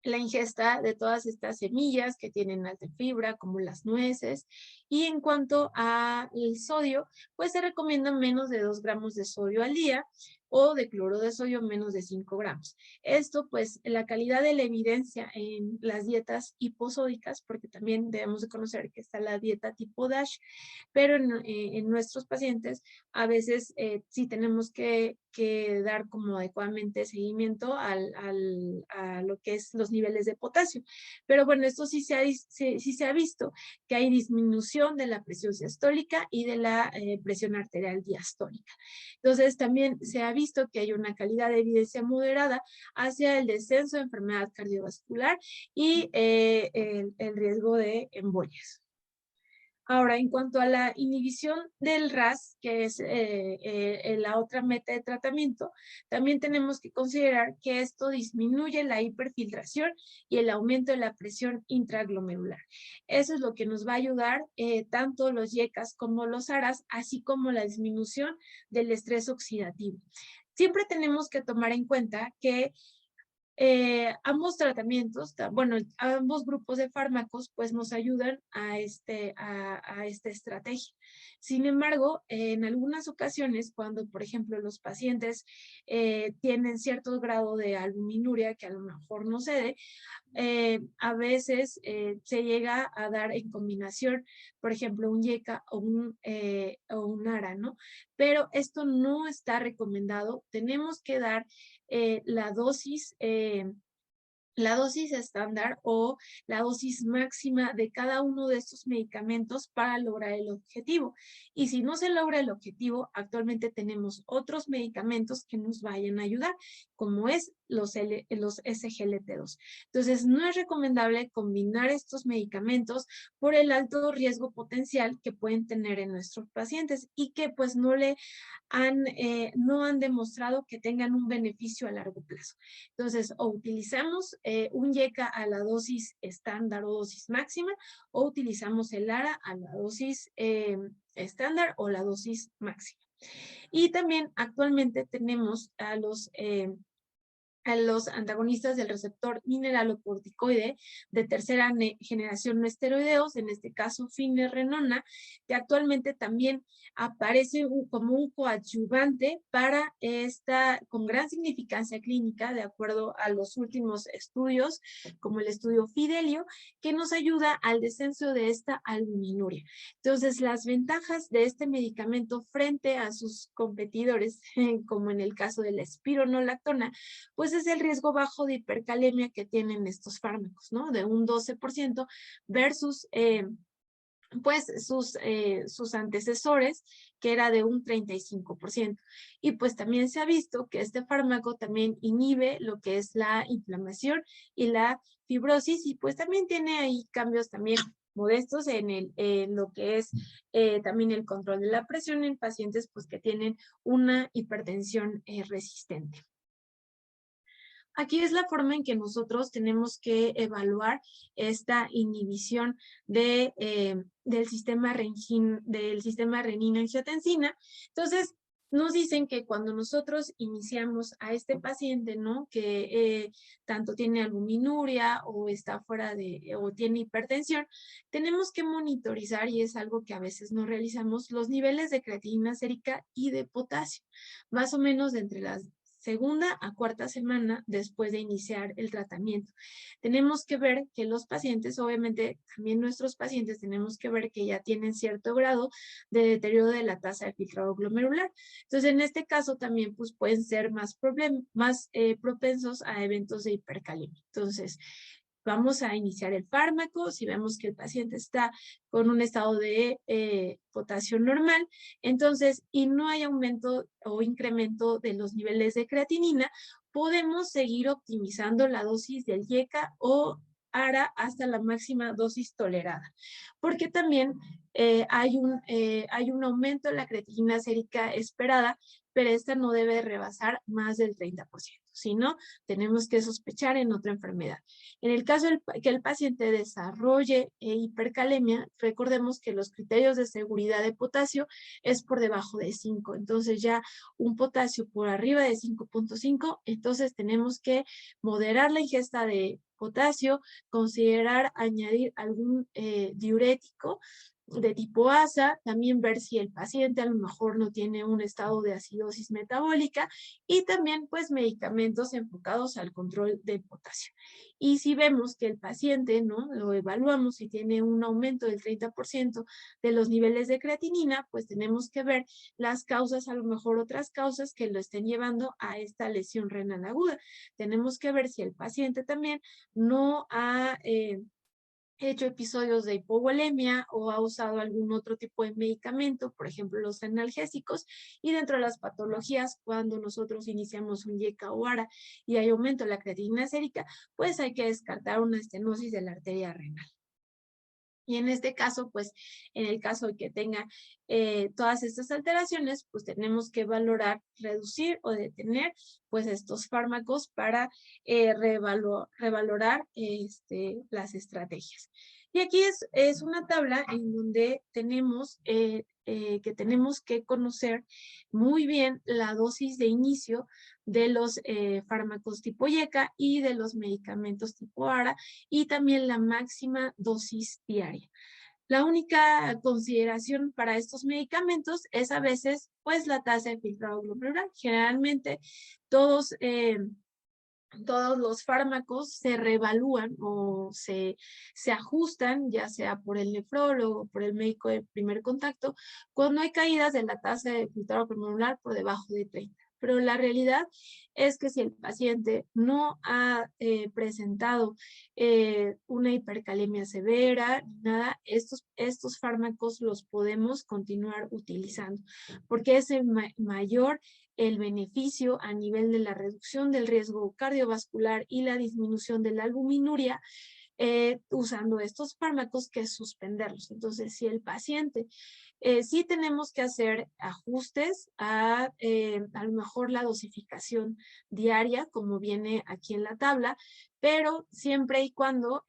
Speaker 1: la ingesta de todas estas semillas que tienen alta fibra, como las nueces. Y en cuanto al sodio, pues se recomienda menos de 2 gramos de sodio al día o de cloro de sodio menos de 5 gramos. Esto, pues, la calidad de la evidencia en las dietas hiposódicas, porque también debemos de conocer que está la dieta tipo DASH, pero en nuestros pacientes a veces sí tenemos que dar como adecuadamente seguimiento a lo que es los niveles de potasio. Pero bueno, esto sí se ha visto que hay disminución de la presión sistólica y de la presión arterial diastólica. Entonces también se ha visto que hay una calidad de evidencia moderada hacia el descenso de enfermedad cardiovascular y el riesgo de embolias. Ahora, en cuanto a la inhibición del RAS, que es la otra meta de tratamiento, también tenemos que considerar que esto disminuye la hiperfiltración y el aumento de la presión intraglomerular. Eso es lo que nos va a ayudar tanto los YECAS como los ARAS, así como la disminución del estrés oxidativo. Siempre tenemos que tomar en cuenta que ambos tratamientos, bueno, ambos grupos de fármacos, pues nos ayudan a esta estrategia. Sin embargo, en algunas ocasiones, cuando, por ejemplo, los pacientes tienen cierto grado de albuminuria que a lo mejor no cede, a veces se llega a dar en combinación, por ejemplo, un YECA o un ARA, ¿no? Pero esto no está recomendado. Tenemos que dar la dosis estándar o la dosis máxima de cada uno de estos medicamentos para lograr el objetivo. Y si no se logra el objetivo, actualmente tenemos otros medicamentos que nos vayan a ayudar, como es los SGLT2. Entonces, no es recomendable combinar estos medicamentos por el alto riesgo potencial que pueden tener en nuestros pacientes y que pues no han demostrado que tengan un beneficio a largo plazo. Entonces, o utilizamos un YECA a la dosis estándar o dosis máxima, o utilizamos el ARA a la dosis estándar o la dosis máxima. Y también actualmente tenemos a los antagonistas del receptor mineralocorticoide de tercera generación no esteroideos, en este caso finerenona, que actualmente también aparece como un coadyuvante para con gran significancia clínica, de acuerdo a los últimos estudios, como el estudio Fidelio, que nos ayuda al descenso de esta albuminuria. Entonces, las ventajas de este medicamento frente a sus competidores, como en el caso de la espironolactona, pues es el riesgo bajo de hipercalemia que tienen estos fármacos, ¿no? De un 12% versus pues sus antecesores, que era de un 35%. Y pues también se ha visto que este fármaco también inhibe lo que es la inflamación y la fibrosis, y pues también tiene ahí cambios también modestos en lo que es también el control de la presión en pacientes pues que tienen una hipertensión resistente. Aquí es la forma en que nosotros tenemos que evaluar esta inhibición del sistema renina-angiotensina. Entonces, nos dicen que cuando nosotros iniciamos a este paciente, ¿no? Que tanto tiene albuminuria o está o tiene hipertensión, tenemos que monitorizar, y es algo que a veces no realizamos, los niveles de creatinina sérica y de potasio, más o menos de entre las segunda a cuarta semana después de iniciar el tratamiento. Tenemos que ver que los pacientes, obviamente también nuestros pacientes, tenemos que ver que ya tienen cierto grado de deterioro de la tasa de filtrado glomerular. Entonces, en este caso también pues, pueden ser más propensos a eventos de hipercalemia. Entonces, vamos a iniciar el fármaco. Si vemos que el paciente está con un estado de potasio normal, entonces, y no hay aumento o incremento de los niveles de creatinina, podemos seguir optimizando la dosis del YECA o ARA hasta la máxima dosis tolerada, porque también hay un aumento en la creatinina sérica esperada, pero esta no debe rebasar más del 30%, si no, tenemos que sospechar en otra enfermedad. En el caso que el paciente desarrolle hipercalemia, recordemos que los criterios de seguridad de potasio es por debajo de 5, entonces ya un potasio por arriba de 5.5, entonces tenemos que moderar la ingesta de potasio, considerar añadir algún diurético de tipo ASA, también ver si el paciente a lo mejor no tiene un estado de acidosis metabólica, y también pues medicamentos enfocados al control del potasio. Y si vemos que el paciente, ¿no? Lo evaluamos y tiene un aumento del 30% de los niveles de creatinina, pues tenemos que ver las causas, a lo mejor otras causas que lo estén llevando a esta lesión renal aguda. Tenemos que ver si el paciente también no ha hecho episodios de hipovolemia o ha usado algún otro tipo de medicamento, por ejemplo, los analgésicos, y dentro de las patologías, cuando nosotros iniciamos un YECA o ARA y hay aumento de la creatinina sérica, pues hay que descartar una estenosis de la arteria renal. Y en este caso, pues, en el caso de que tenga todas estas alteraciones, pues tenemos que valorar, reducir o detener, pues, estos fármacos para revalorar las estrategias. Y aquí es una tabla en donde tenemos que tenemos que conocer muy bien la dosis de inicio de los fármacos tipo YECA y de los medicamentos tipo ARA, y también la máxima dosis diaria. La única consideración para estos medicamentos es a veces pues la tasa de filtrado glomerular. Generalmente todos los fármacos se reevalúan o se ajustan, ya sea por el nefrólogo o por el médico de primer contacto, cuando hay caídas de la tasa de filtrado glomerular por debajo de 30. Pero la realidad es que si el paciente no ha presentado una hipercalemia severa, nada, estos fármacos los podemos continuar utilizando, porque es mayor el beneficio a nivel de la reducción del riesgo cardiovascular y la disminución de la albuminuria usando estos fármacos que suspenderlos. Entonces, si el paciente sí tenemos que hacer ajustes a lo mejor la dosificación diaria, como viene aquí en la tabla, pero siempre y cuando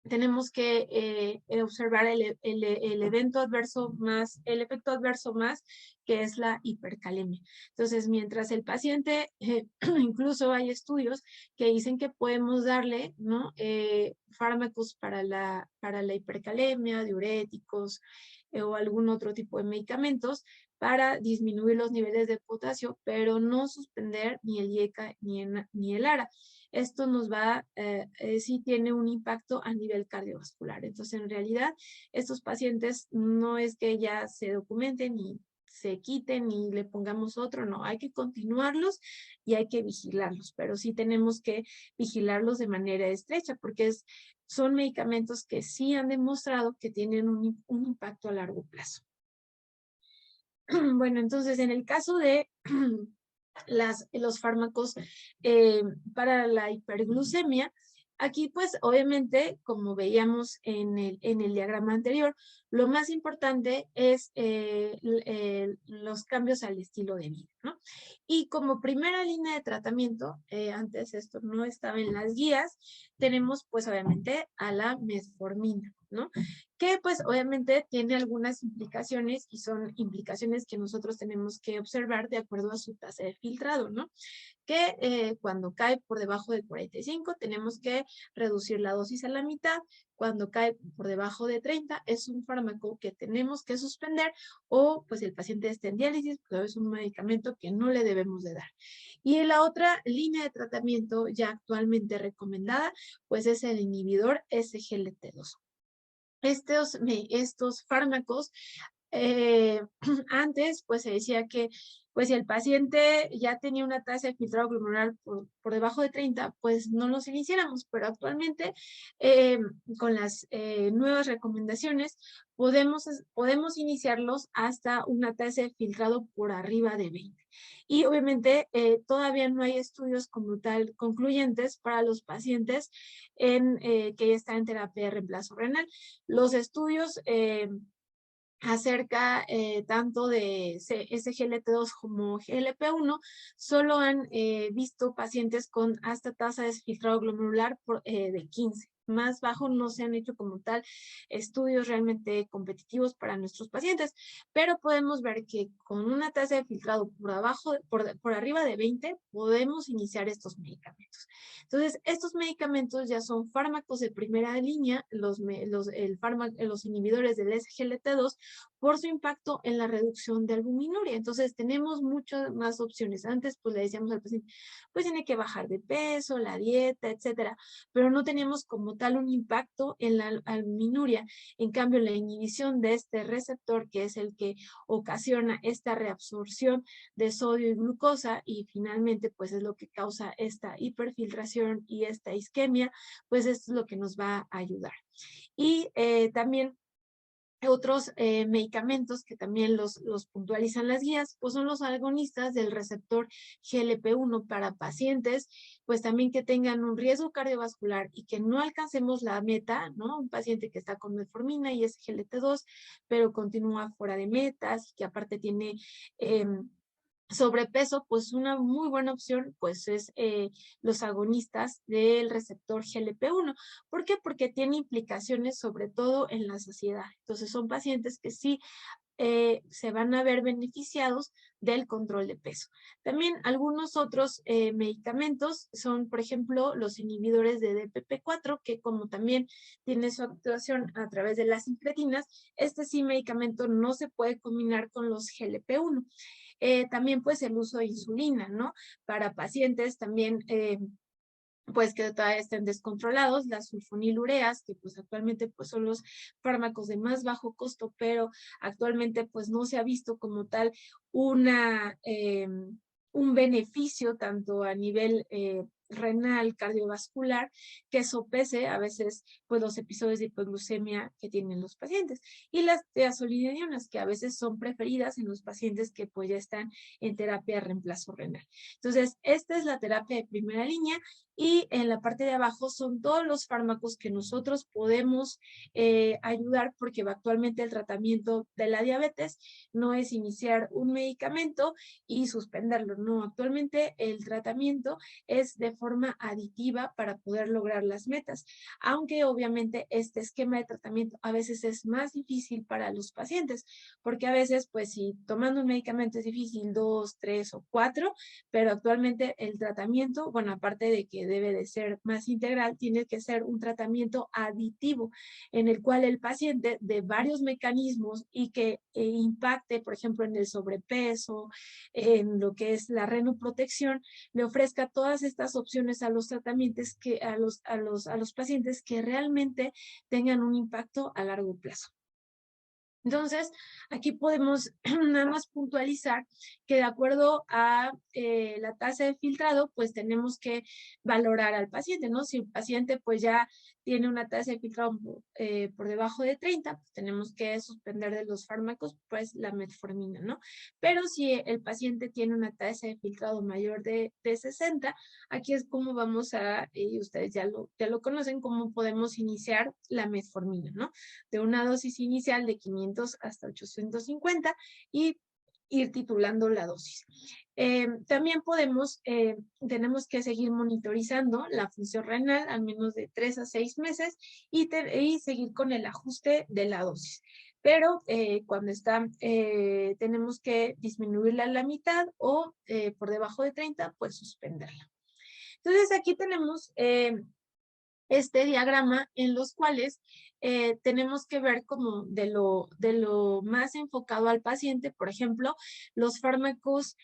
Speaker 1: tenemos que observar el evento adverso más, el efecto adverso más, que es la hipercalemia. Entonces, mientras el paciente, incluso hay estudios que dicen que podemos darle, ¿no? Fármacos para la hipercalemia, diuréticos o algún otro tipo de medicamentos para disminuir los niveles de potasio, pero no suspender ni el YECA ni el ARA. Esto nos va, sí tiene un impacto a nivel cardiovascular. Entonces, en realidad, estos pacientes no es que ya se documenten ni se quiten ni le pongamos otro, no, hay que continuarlos y hay que vigilarlos, pero sí tenemos que vigilarlos de manera estrecha porque son medicamentos que sí han demostrado que tienen un impacto a largo plazo. Bueno, entonces, en el caso de los fármacos para la hiperglucemia, aquí pues obviamente, como veíamos en el diagrama anterior, lo más importante es los cambios al estilo de vida, ¿no? Y como primera línea de tratamiento, antes esto no estaba en las guías, tenemos pues obviamente a la metformina, ¿no? Que pues obviamente tiene algunas implicaciones y son implicaciones que nosotros tenemos que observar de acuerdo a su tasa de filtrado, ¿no? Que cuando cae por debajo de 45 tenemos que reducir la dosis a la mitad, cuando cae por debajo de 30 es un fármaco que tenemos que suspender o pues el paciente está en diálisis, pero es un medicamento que no le debemos de dar. Y la otra línea de tratamiento ya actualmente recomendada pues es el inhibidor SGLT2. Estos fármacos, antes pues se decía que pues si el paciente ya tenía una tasa de filtrado glomerular por debajo de 30, pues no los iniciáramos, pero actualmente con las nuevas recomendaciones podemos iniciarlos hasta una tasa de filtrado por arriba de 20. Y obviamente todavía no hay estudios como tal concluyentes para los pacientes que ya están en terapia de reemplazo renal. Los estudios acerca tanto de SGLT2 como GLP-1 solo han visto pacientes con hasta tasa de filtrado glomerular de 15. Más bajo no se han hecho como tal estudios realmente competitivos para nuestros pacientes, pero podemos ver que con una tasa de filtrado por arriba de 20 podemos iniciar estos medicamentos. Entonces, estos medicamentos ya son fármacos de primera línea, los inhibidores del SGLT2, por su impacto en la reducción de albuminuria. Entonces, tenemos muchas más opciones. Antes, pues le decíamos al paciente, pues tiene que bajar de peso, la dieta, etcétera, pero no teníamos como tal un impacto en la albuminuria. En cambio, la inhibición de este receptor, que es el que ocasiona esta reabsorción de sodio y glucosa, y finalmente pues es lo que causa esta hiperfiltración y esta isquemia, pues esto es lo que nos va a ayudar. Y también otros medicamentos que también los puntualizan las guías, pues son los agonistas del receptor GLP-1 para pacientes, pues también que tengan un riesgo cardiovascular y que no alcancemos la meta, ¿no? Un paciente que está con metformina y es GLT-2, pero continúa fuera de metas y que aparte tiene sobrepeso, pues una muy buena opción pues es los agonistas del receptor GLP-1. ¿Por qué? Porque tiene implicaciones sobre todo en la saciedad. Entonces son pacientes que sí se van a ver beneficiados del control de peso. También algunos otros medicamentos son, por ejemplo, los inhibidores de DPP-4, que como también tiene su actuación a través de las incretinas, este sí medicamento no se puede combinar con los GLP-1. También pues el uso de insulina, ¿no? Para pacientes también pues que todavía estén descontrolados, las sulfonilureas, que pues actualmente pues son los fármacos de más bajo costo, pero actualmente pues no se ha visto como tal un beneficio tanto a nivel renal, cardiovascular, que sopese a veces pues los episodios de hipoglucemia que tienen los pacientes. Y las tiazolidinonas, que a veces son preferidas en los pacientes que pues ya están en terapia de reemplazo renal. Entonces, esta es la terapia de primera línea y en la parte de abajo son todos los fármacos que nosotros podemos ayudar, porque actualmente el tratamiento de la diabetes no es iniciar un medicamento y suspenderlo, no, actualmente el tratamiento es de forma aditiva para poder lograr las metas, aunque obviamente este esquema de tratamiento a veces es más difícil para los pacientes, porque a veces pues si tomando un medicamento es difícil 2, 3 o 4, pero actualmente el tratamiento, bueno, aparte de que debe de ser más integral, tiene que ser un tratamiento aditivo en el cual el paciente de varios mecanismos y que impacte, por ejemplo, en el sobrepeso, en lo que es la renoprotección, le ofrezca todas estas opciones a los tratamientos que a los pacientes que realmente tengan un impacto a largo plazo. Entonces, aquí podemos nada más puntualizar que de acuerdo a la tasa de filtrado, pues tenemos que valorar al paciente, ¿no? Si el paciente pues ya tiene una tasa de filtrado por debajo de 30, pues tenemos que suspender de los fármacos, pues la metformina, ¿no? Pero si el paciente tiene una tasa de filtrado mayor de 60, aquí es como vamos a, y ustedes ya lo conocen, cómo podemos iniciar la metformina, ¿no? De una dosis inicial de 500 hasta 850 y ir titulando la dosis. También tenemos que seguir monitorizando la función renal al menos de 3 a 6 meses y seguir con el ajuste de la dosis. Pero cuando tenemos que disminuirla a la mitad o por debajo de 30, pues suspenderla. Entonces aquí tenemos este diagrama en los cuales tenemos que ver como de lo más enfocado al paciente, por ejemplo, los fármacos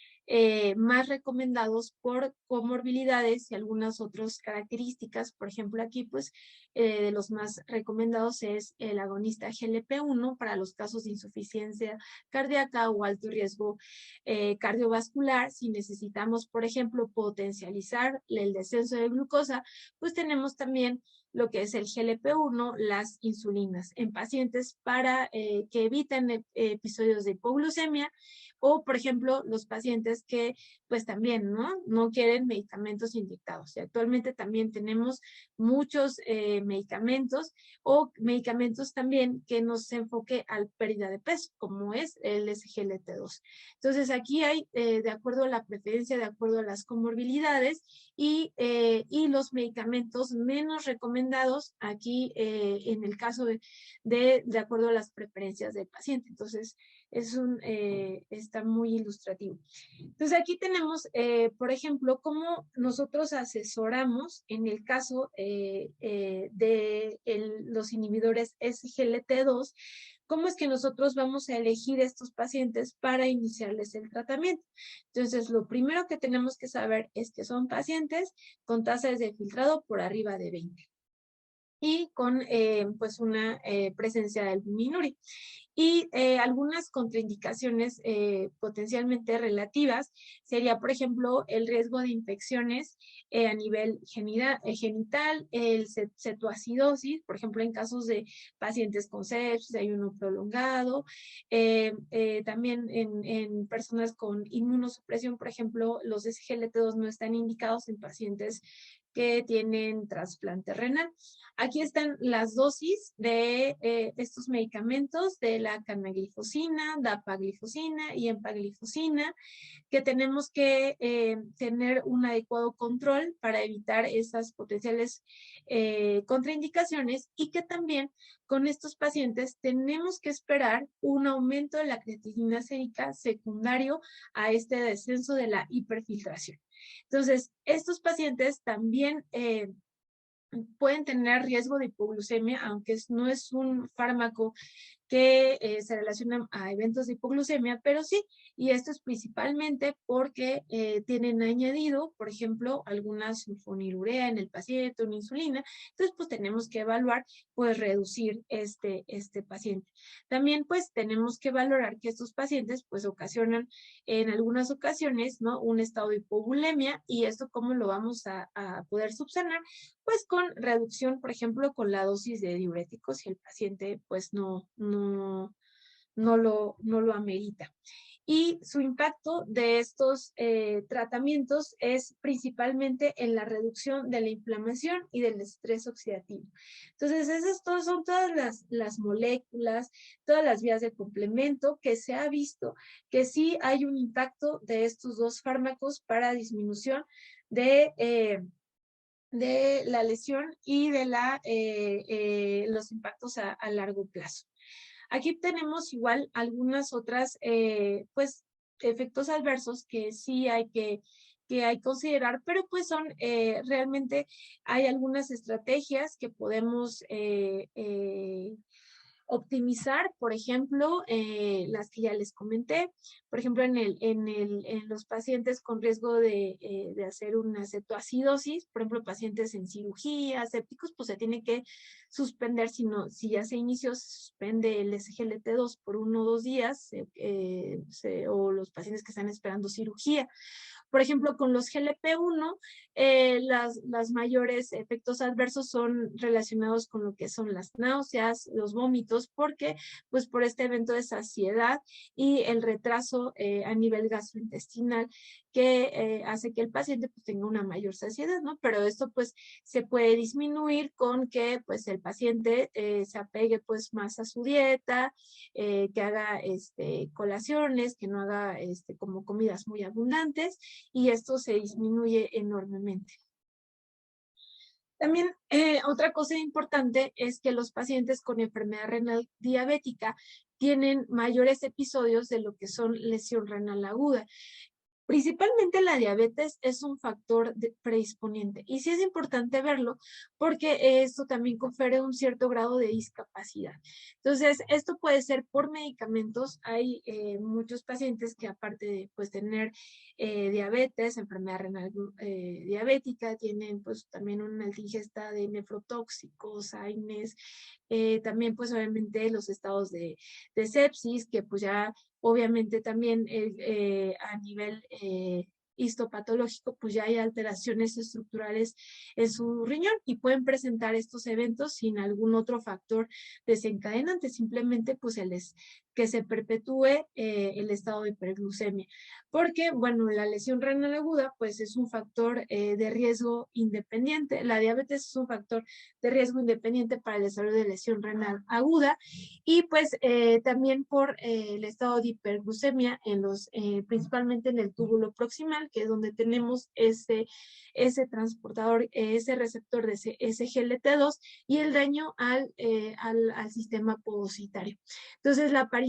Speaker 1: más recomendados por comorbilidades y algunas otras características. Por ejemplo, aquí pues de los más recomendados es el agonista GLP-1 para los casos de insuficiencia cardíaca o alto riesgo cardiovascular. Si necesitamos, por ejemplo, potencializar el descenso de glucosa, pues tenemos también lo que es el GLP-1, las insulinas en pacientes para que eviten episodios de hipoglucemia, o por ejemplo los pacientes que pues también no quieren medicamentos inyectados. Y actualmente también tenemos muchos medicamentos o medicamentos también que nos enfoque al pérdida de peso, como es el SGLT2. Entonces aquí hay, de acuerdo a la preferencia, de acuerdo a las comorbilidades y los medicamentos menos recomendados aquí en el caso de acuerdo a las preferencias del paciente. Entonces, está muy ilustrativo. Entonces, aquí tenemos, por ejemplo, cómo nosotros asesoramos en el caso de los inhibidores SGLT2, cómo es que nosotros vamos a elegir estos pacientes para iniciarles el tratamiento. Entonces, lo primero que tenemos que saber es que son pacientes con tasas de filtrado por arriba de 20. y con pues una presencia de albuminuri. Y algunas contraindicaciones potencialmente relativas sería, por ejemplo, el riesgo de infecciones a nivel genital, el cetoacidosis, por ejemplo, en casos de pacientes con sepsis, ayuno prolongado, también en personas con inmunosupresión, por ejemplo, los SGLT2 no están indicados en pacientes que tienen trasplante renal. Aquí están las dosis de estos medicamentos, de la canaglifosina, dapaglifosina y empaglifosina, que tenemos que tener un adecuado control para evitar esas potenciales contraindicaciones, y que también con estos pacientes tenemos que esperar un aumento de la creatinina sérica secundario a este descenso de la hiperfiltración. Entonces, estos pacientes también pueden tener riesgo de hipoglucemia, aunque no es un fármaco que se relacionan a eventos de hipoglucemia, pero sí, y esto es principalmente porque tienen añadido, por ejemplo, alguna sulfonilurea en el paciente, una insulina, entonces pues tenemos que evaluar, pues reducir este paciente. También pues tenemos que valorar que estos pacientes pues ocasionan en algunas ocasiones, ¿no?, un estado de hipovolemia, y esto cómo lo vamos a poder subsanar, pues con reducción, por ejemplo, con la dosis de diuréticos si el paciente pues no lo amerita. Y su impacto de estos tratamientos es principalmente en la reducción de la inflamación y del estrés oxidativo. Entonces, esas son todas las moléculas, todas las vías de complemento que se ha visto que sí hay un impacto de estos dos fármacos para disminución de la lesión y de los impactos a largo plazo. Aquí tenemos igual algunas otras, pues, efectos adversos que sí hay que considerar, pero pues son realmente, hay algunas estrategias que podemos optimizar, por ejemplo, las que ya les comenté, por ejemplo, en los pacientes con riesgo de hacer una cetoacidosis, por ejemplo, pacientes en cirugía, sépticos, pues se tiene que suspender, si ya se inició, se suspende el SGLT2 por 1 o 2 días, o los pacientes que están esperando cirugía. Por ejemplo, con los GLP-1, las mayores efectos adversos son relacionados con lo que son las náuseas, los vómitos, porque pues por este evento de saciedad y el retraso a nivel gastrointestinal que hace que el paciente pues tenga una mayor saciedad, ¿no? Pero esto pues se puede disminuir con que pues el paciente se apegue pues más a su dieta, que haga colaciones, que no haga como comidas muy abundantes, y esto se disminuye enormemente. También otra cosa importante es que los pacientes con enfermedad renal diabética tienen mayores episodios de lo que son lesión renal aguda. Principalmente la diabetes es un factor predisponente, y sí es importante verlo porque esto también confiere un cierto grado de discapacidad. Entonces, esto puede ser por medicamentos. Hay muchos pacientes que, aparte de pues tener diabetes, enfermedad renal diabética, tienen pues también una alta ingesta de nefrotóxicos, AINES, también pues obviamente los estados de sepsis, que pues ya obviamente también a nivel histopatológico, pues ya hay alteraciones estructurales en su riñón, y pueden presentar estos eventos sin algún otro factor desencadenante, simplemente pues que se perpetúe el estado de hiperglucemia. Porque, bueno, la lesión renal aguda pues es un factor de riesgo independiente. La diabetes es un factor de riesgo independiente para el desarrollo de lesión renal aguda, y pues también por el estado de hiperglucemia principalmente en el túbulo proximal, que es donde tenemos ese transportador, ese receptor de SGLT2, y el daño al sistema podocitario. Entonces, la aparición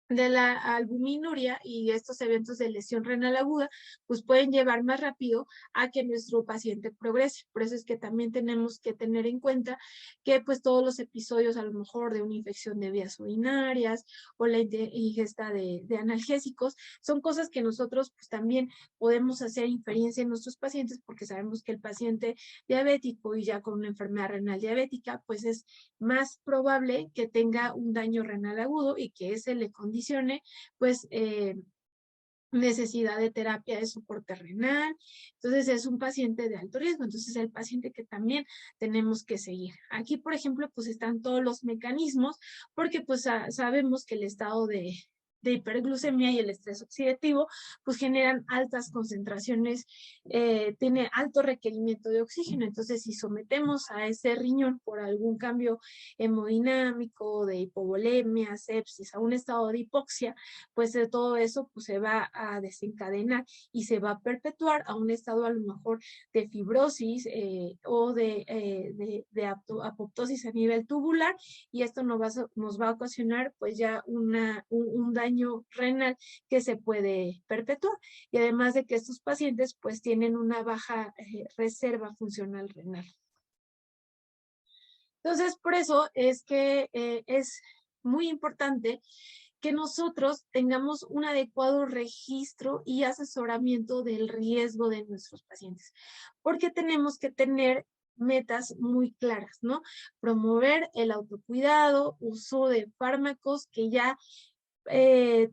Speaker 1: de la albuminuria y estos eventos de lesión renal aguda, pues pueden llevar más rápido a que nuestro paciente progrese. Por eso es que también tenemos que tener en cuenta que pues todos los episodios a lo mejor de una infección de vías urinarias o la ingesta de analgésicos son cosas que nosotros pues también podemos hacer inferencia en nuestros pacientes porque sabemos que el paciente diabético y ya con una enfermedad renal diabética pues es más probable que tenga un daño renal agudo y que ese le condicione, pues, necesidad de terapia de soporte renal. Entonces, es un paciente de alto riesgo. Entonces, es el paciente que también tenemos que seguir. Aquí, por ejemplo, pues están todos los mecanismos, porque pues sabemos que el estado de hiperglucemia y el estrés oxidativo, pues generan altas concentraciones, tiene alto requerimiento de oxígeno. Entonces, si sometemos a ese riñón por algún cambio hemodinámico, de hipovolemia, sepsis, a un estado de hipoxia, pues de todo eso pues se va a desencadenar y se va a perpetuar a un estado a lo mejor de fibrosis o de apoptosis a nivel tubular, y esto nos va a ocasionar pues ya un daño renal que se puede perpetuar, y además de que estos pacientes pues tienen una baja reserva funcional renal. Entonces, por eso es que es muy importante que nosotros tengamos un adecuado registro y asesoramiento del riesgo de nuestros pacientes, porque tenemos que tener metas muy claras, ¿no? Promover el autocuidado, uso de fármacos que ya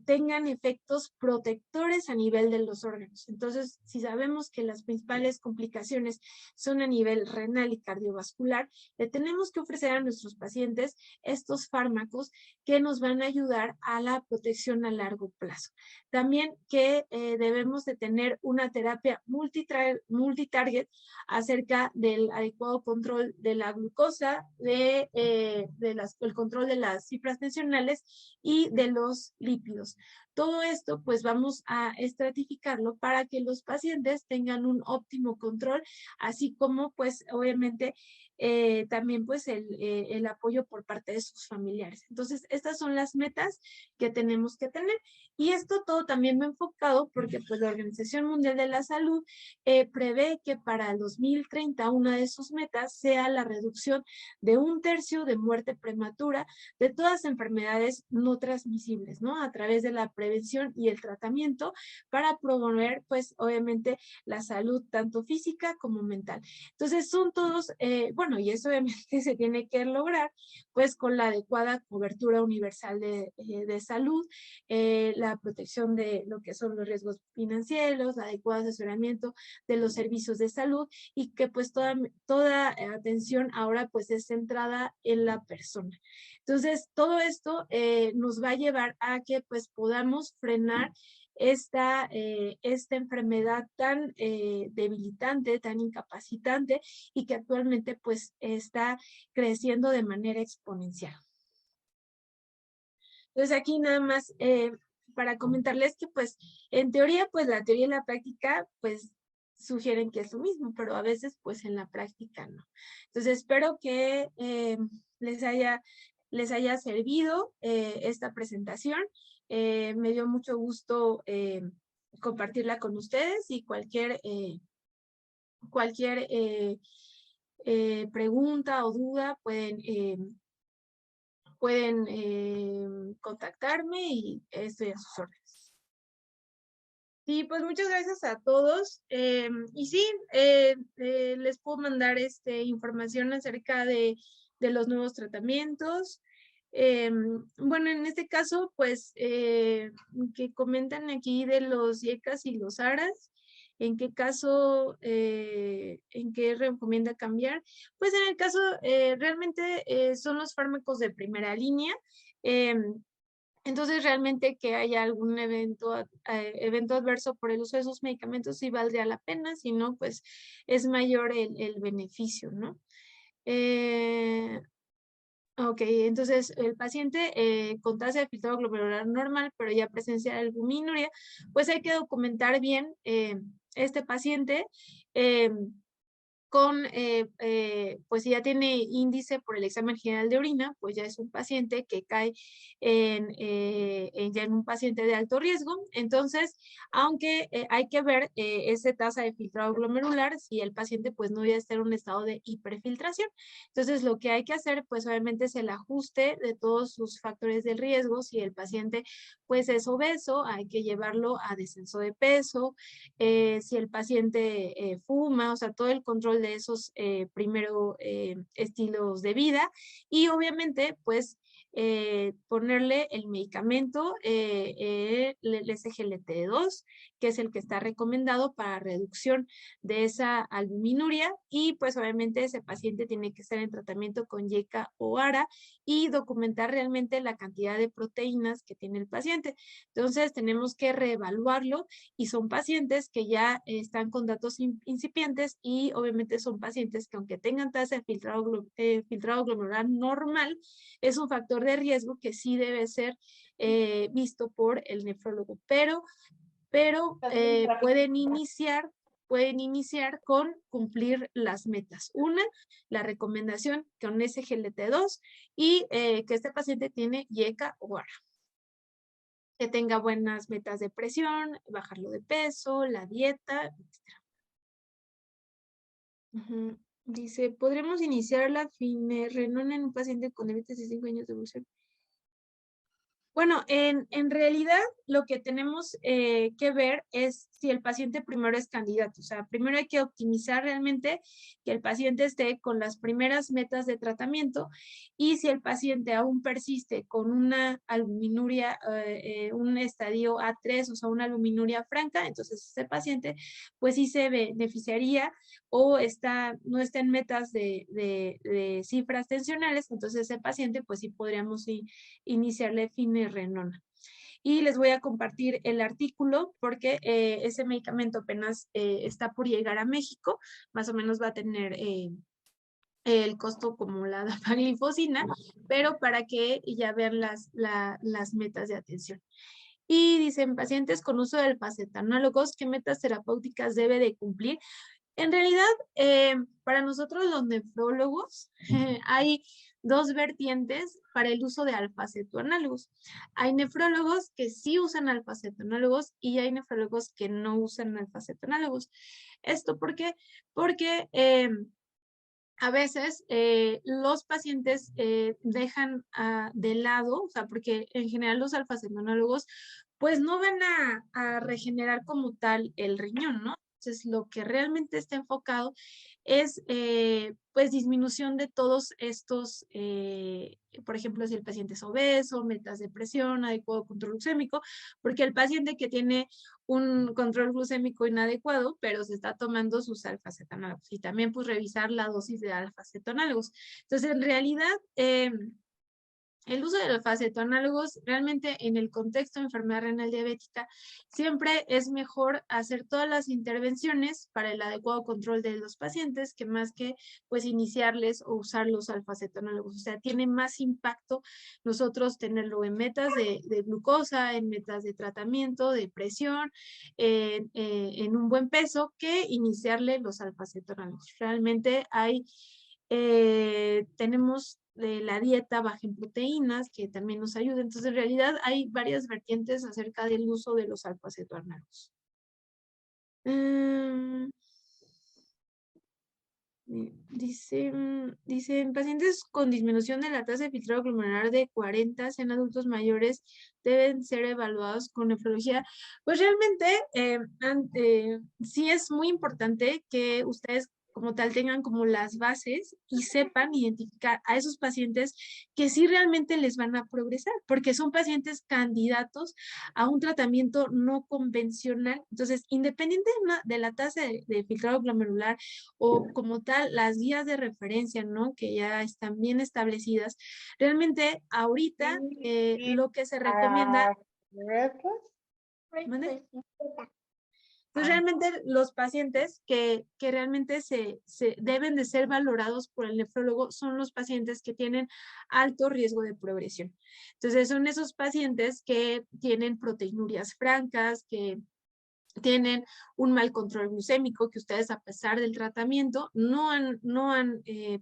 Speaker 1: tengan efectos protectores a nivel de los órganos. Entonces, si sabemos que las principales complicaciones son a nivel renal y cardiovascular, le tenemos que ofrecer a nuestros pacientes estos fármacos que nos van a ayudar a la protección a largo plazo. También que debemos de tener una terapia multitarget acerca del adecuado control de la glucosa, el control de las cifras tensionales y de los lípidos. Todo esto pues vamos a estratificarlo para que los pacientes tengan un óptimo control, así como pues obviamente también pues el apoyo por parte de sus familiares. Entonces, estas son las metas que tenemos que tener, y esto todo también va enfocado porque pues la Organización Mundial de la Salud prevé que para el 2030 una de sus metas sea la reducción de 1/3 de muerte prematura de todas las enfermedades no transmisibles, ¿no? A través de la prevención y el tratamiento para promover pues obviamente la salud tanto física como mental. Entonces son todos, bueno, y eso obviamente se tiene que lograr pues con la adecuada cobertura universal de salud, la protección de lo que son los riesgos financieros, el adecuado asesoramiento de los servicios de salud, y que pues toda atención ahora pues es centrada en la persona. Entonces, todo esto nos va a llevar a que pues podamos frenar esta enfermedad tan debilitante, tan incapacitante, y que actualmente pues está creciendo de manera exponencial. Entonces aquí nada más para comentarles que pues en teoría pues la teoría y la práctica pues sugieren que es lo mismo, pero a veces pues en la práctica no. Entonces espero que les haya servido esta presentación. Me dio mucho gusto compartirla con ustedes, y cualquier pregunta o duda pueden contactarme y estoy a sus órdenes. Sí, pues muchas gracias a todos. Y sí, les puedo mandar información acerca de los nuevos tratamientos. Bueno, en este caso, pues, que comentan aquí de los IECAS y los ARAS, en qué caso, en qué recomienda cambiar. Pues en el caso, realmente son los fármacos de primera línea. Entonces, realmente que haya algún evento adverso por el uso de esos medicamentos sí valdría la pena, si no, pues es mayor el beneficio, ¿no? Ok, entonces el paciente con tasa de filtrado glomerular normal, pero ya presencia de albuminuria, pues hay que documentar bien este paciente pues si ya tiene índice por el examen general de orina, pues ya es un paciente que cae ya en un paciente de alto riesgo. Entonces, aunque hay que ver esa tasa de filtrado glomerular, si el paciente pues no debe estar en un estado de hiperfiltración. Entonces, lo que hay que hacer, pues obviamente es el ajuste de todos sus factores de riesgo. Si el paciente pues es obeso, hay que llevarlo a descenso de peso. Si el paciente fuma, o sea, todo el control de esos primero estilos de vida y obviamente pues ponerle el medicamento, el SGLT2, que es el que está recomendado para reducción de esa albuminuria y pues obviamente ese paciente tiene que estar en tratamiento con YECA o ARA y documentar realmente la cantidad de proteínas que tiene el paciente. Entonces tenemos que reevaluarlo y son pacientes que ya están con datos incipientes y obviamente son pacientes que aunque tengan tasa de filtrado glomerular normal, es un factor de riesgo que sí debe ser visto por el nefrólogo, pero pueden iniciar con cumplir las metas. Una, la recomendación con SGLT2 y que este paciente tiene YECA o ARA. Que tenga buenas metas de presión, bajarlo de peso, la dieta, etc. Dice, ¿podremos iniciar la finerenona en un paciente con diabetes de 5 años de evolución? Bueno, en realidad lo que tenemos que ver es si el paciente primero es candidato. O sea, primero hay que optimizar realmente que el paciente esté con las primeras metas de tratamiento y si el paciente aún persiste con una albuminuria, un estadio A3, o sea, una albuminuria franca, entonces ese paciente pues sí se beneficiaría o no está en metas de cifras tensionales, entonces ese paciente pues sí podríamos iniciarle finerenona. Y les voy a compartir el artículo porque ese medicamento apenas está por llegar a México, más o menos va a tener el costo como la dapaglifosina, pero para que ya vean las metas de atención. Y dicen, pacientes con uso de alfa-cetanólogos, ¿qué metas terapéuticas debe de cumplir? En realidad, para nosotros los nefrólogos, hay dos vertientes para el uso de alfa-cetoanálogos. Hay nefrólogos que sí usan alfa-cetoanálogos y hay nefrólogos que no usan alfa-cetoanálogos. ¿Esto por qué? Porque a veces los pacientes dejan de lado, o sea, porque en general los alfa-cetoanálogos pues no van a regenerar como tal el riñón, ¿no? Entonces, lo que realmente está enfocado es, pues, disminución de todos estos, por ejemplo, si el paciente es obeso, metas de presión, adecuado control glucémico, porque el paciente que tiene un control glucémico inadecuado, pero se está tomando sus alfa-cetonálogos y también, pues, revisar la dosis de alfa-cetonálogos. Entonces, en realidad, el uso de los alfa-cetonálogos realmente en el contexto de enfermedad renal diabética siempre es mejor hacer todas las intervenciones para el adecuado control de los pacientes que más que pues iniciarles o usar los alfa-cetonálogos. O sea, tiene más impacto nosotros tenerlo en metas de glucosa, en metas de tratamiento, de presión, en un buen peso que iniciarle los alfa-cetonálogos. Realmente tenemos la dieta baja en proteínas, que también nos ayuda. Entonces, en realidad hay varias vertientes acerca del uso de los alfa-cetoanálogos. Dice, en pacientes con disminución de la tasa de filtrado glomerular de 40 en adultos mayores deben ser evaluados con nefrología. Pues realmente sí es muy importante que ustedes como tal tengan como las bases y sepan identificar a esos pacientes que sí realmente les van a progresar, porque son pacientes candidatos a un tratamiento no convencional. Entonces, independiente de la tasa de filtrado glomerular o como tal las guías de referencia, ¿no? Que ya están bien establecidas. Realmente ahorita lo que se recomienda... ¿Mande? Pues realmente los pacientes que realmente se deben de ser valorados por el nefrólogo son los pacientes que tienen alto riesgo de progresión. Entonces son esos pacientes que tienen proteinurias francas, que tienen un mal control glucémico, que ustedes a pesar del tratamiento no han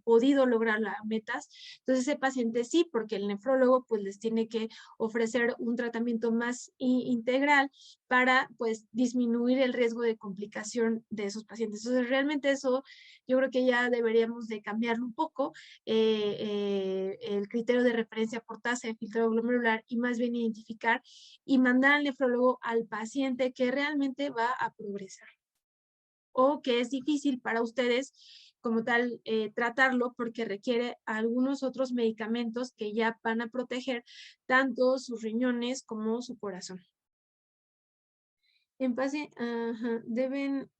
Speaker 1: podido lograr las metas. Entonces ese paciente sí, porque el nefrólogo pues les tiene que ofrecer un tratamiento más integral para pues disminuir el riesgo de complicación de esos pacientes. Entonces realmente eso yo creo que ya deberíamos de cambiarlo un poco, el criterio de referencia por tasa de filtrado glomerular y más bien identificar y mandar al nefrólogo al paciente que realmente va a progresar o que es difícil para ustedes como tal tratarlo porque requiere algunos otros medicamentos que ya van a proteger tanto sus riñones como su corazón. En paciente, deben,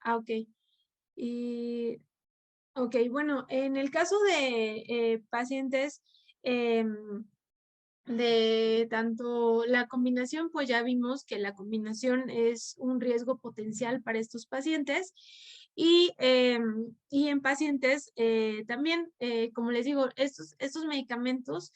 Speaker 1: ok. Y, ok, bueno, en el caso de pacientes de tanto la combinación, pues ya vimos que la combinación es un riesgo potencial para estos pacientes y en pacientes también, como les digo, estos medicamentos,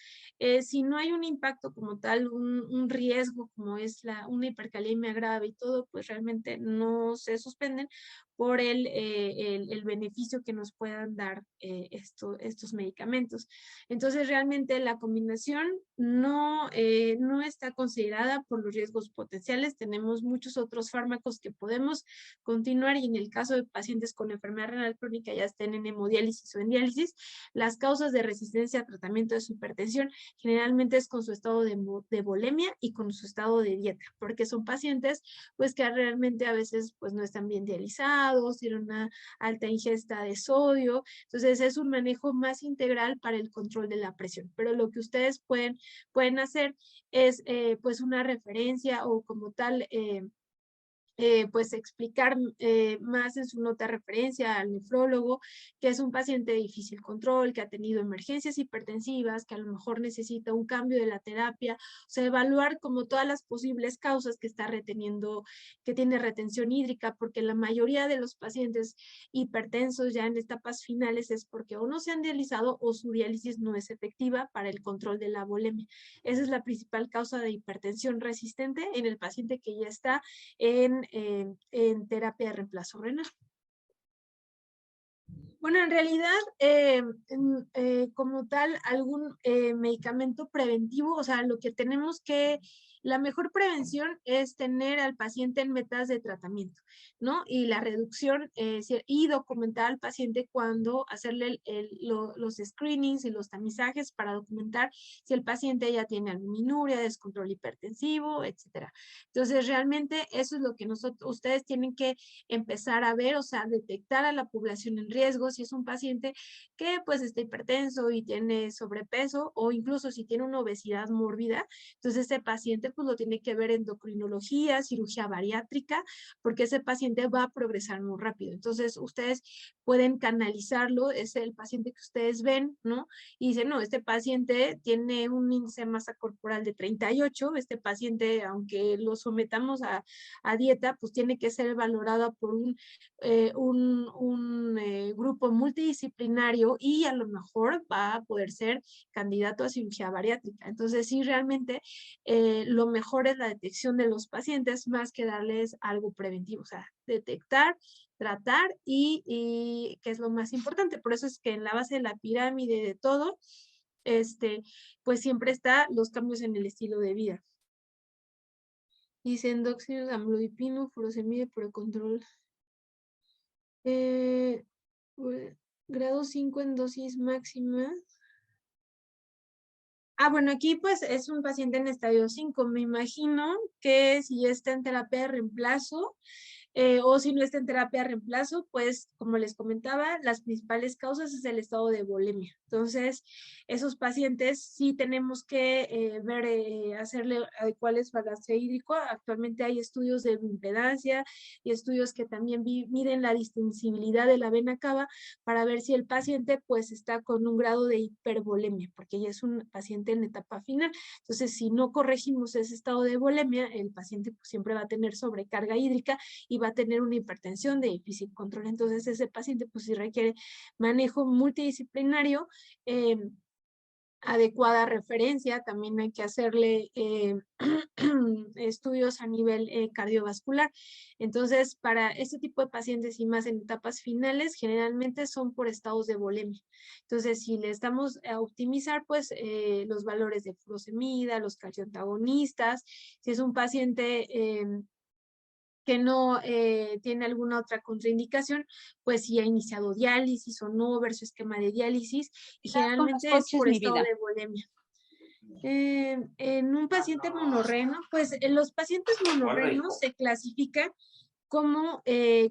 Speaker 1: si no hay un impacto como tal, un riesgo como es una hipercalemia grave y todo, pues realmente no se suspenden por el beneficio que nos puedan dar estos medicamentos. Entonces, realmente la combinación no está considerada por los riesgos potenciales. Tenemos muchos otros fármacos que podemos continuar y en el caso de pacientes con enfermedad renal crónica ya estén en hemodiálisis o en diálisis, las causas de resistencia a tratamiento de su hipertensión generalmente es con su estado de bulimia y con su estado de dieta, porque son pacientes pues que realmente a veces pues no están bien dializados, tienen una alta ingesta de sodio, entonces es un manejo más integral para el control de la presión, pero lo que ustedes pueden hacer es pues una referencia o como tal pues explicar más en su nota de referencia al nefrólogo, que es un paciente de difícil control, que ha tenido emergencias hipertensivas, que a lo mejor necesita un cambio de la terapia, o sea, evaluar como todas las posibles causas que está reteniendo, que tiene retención hídrica, porque la mayoría de los pacientes hipertensos ya en etapas finales es porque o no se han dializado o su diálisis no es efectiva para el control de la bulimia. Esa es la principal causa de hipertensión resistente en el paciente que ya está en terapia de reemplazo renal. Bueno, en realidad, como tal, algún medicamento preventivo, o sea, lo que tenemos que, la mejor prevención es tener al paciente en metas de tratamiento, ¿no? Y la reducción y documentar al paciente cuando hacerle los screenings y los tamizajes para documentar si el paciente ya tiene albuminuria, descontrol hipertensivo, etcétera. Entonces, realmente eso es lo que ustedes tienen que empezar a ver, o sea, detectar a la población en riesgo, si es un paciente que pues está hipertenso y tiene sobrepeso o incluso si tiene una obesidad mórbida, entonces ese paciente pues lo tiene que ver endocrinología, cirugía bariátrica, porque ese paciente va a progresar muy rápido. Entonces ustedes pueden canalizarlo, es el paciente que ustedes ven, ¿no? Y dicen, no, este paciente tiene un índice de masa corporal de 38, este paciente, aunque lo sometamos a dieta, pues tiene que ser valorado por un grupo multidisciplinario y a lo mejor va a poder ser candidato a cirugía bariátrica. Entonces, sí, realmente lo mejor es la detección de los pacientes más que darles algo preventivo, o sea, detectar, tratar y que es lo más importante. Por eso es que en la base de la pirámide de todo, pues siempre está los cambios en el estilo de vida. Dice endoxinos, amlodipino, furosemide por el control. Grado 5 en dosis máxima. Bueno, aquí pues es un paciente en estadio 5. Me imagino que si está en terapia de reemplazo, o si no está en terapia de reemplazo, pues como les comentaba, las principales causas es el estado de bulimia. Entonces, esos pacientes sí tenemos que ver, hacerle cuál es bagaje hídrico. Actualmente hay estudios de impedancia y estudios que también miden la distensibilidad de la vena cava para ver si el paciente pues está con un grado de hipervolemia, porque ya es un paciente en etapa final. Entonces, si no corregimos ese estado de bulimia, el paciente pues, siempre va a tener sobrecarga hídrica y va a tener una hipertensión de difícil control. Entonces, ese paciente pues sí requiere manejo multidisciplinario adecuada referencia, también hay que hacerle estudios a nivel cardiovascular. Entonces, para este tipo de pacientes y más en etapas finales, generalmente son por estados de volemia. Entonces, si le estamos a optimizar, pues los valores de furosemida, los calcioantagonistas, si es un paciente que no tiene alguna otra contraindicación, pues si ha iniciado diálisis o no, versus esquema de diálisis, y
Speaker 2: Con los
Speaker 1: generalmente es
Speaker 2: coches,
Speaker 1: por
Speaker 2: mi
Speaker 1: estado
Speaker 2: vida.
Speaker 1: de volemia. En un paciente monorreno, pues en los pacientes monorrenos se clasifican como,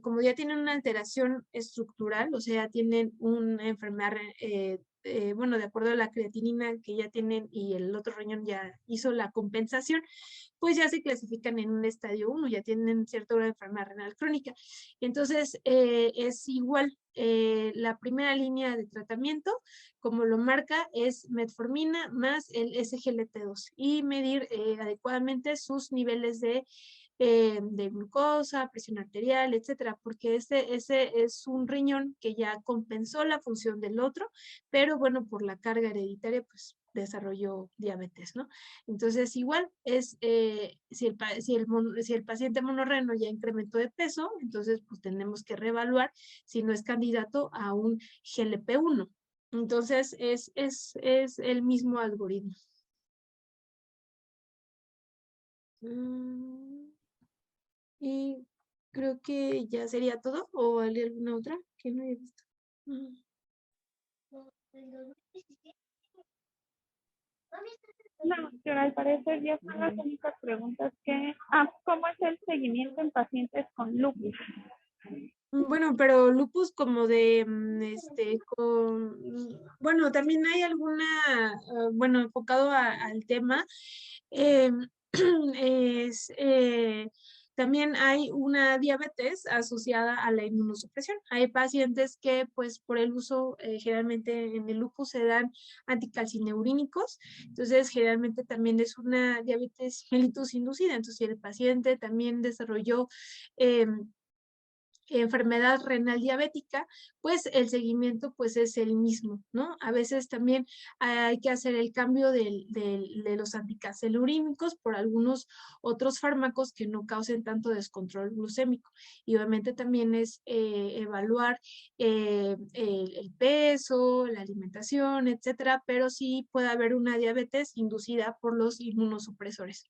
Speaker 1: como ya tienen una alteración estructural, o sea, tienen una enfermedad, bueno, de acuerdo a la creatinina que ya tienen y el otro riñón ya hizo la compensación, pues ya se clasifican en un estadio 1, ya tienen cierta enfermedad renal crónica. Entonces, es igual, la primera línea de tratamiento, como lo marca, es metformina más el SGLT2 y medir adecuadamente sus niveles de glucosa, presión arterial, etcétera, porque ese es un riñón que ya compensó la función del otro, pero bueno, por la carga hereditaria, pues desarrolló diabetes, ¿no? Entonces, igual es, si el paciente monorreno ya incrementó de peso, entonces pues tenemos que reevaluar si no es candidato a un GLP-1. Entonces, es el mismo algoritmo. Y creo que ya sería todo, o hay alguna otra que no he visto.
Speaker 2: No, doctora, al parecer ya son las únicas preguntas que... ¿cómo es el seguimiento en pacientes con lupus?
Speaker 1: Bueno, pero lupus como de, bueno, también hay alguna, bueno, enfocado al tema, eh, es, también hay una diabetes asociada a la inmunosupresión. Hay pacientes que, pues, por el uso, generalmente en el lupus se dan anticalcineurínicos, entonces generalmente también es una diabetes mellitus inducida. Entonces, si el paciente también desarrolló enfermedad renal diabética, pues el seguimiento pues es el mismo, ¿no? A veces también hay que hacer el cambio de los anticalcinurímicos por algunos otros fármacos que no causen tanto descontrol glucémico. Y obviamente también es evaluar el peso, la alimentación, etcétera, pero sí puede haber una diabetes inducida por los inmunosupresores.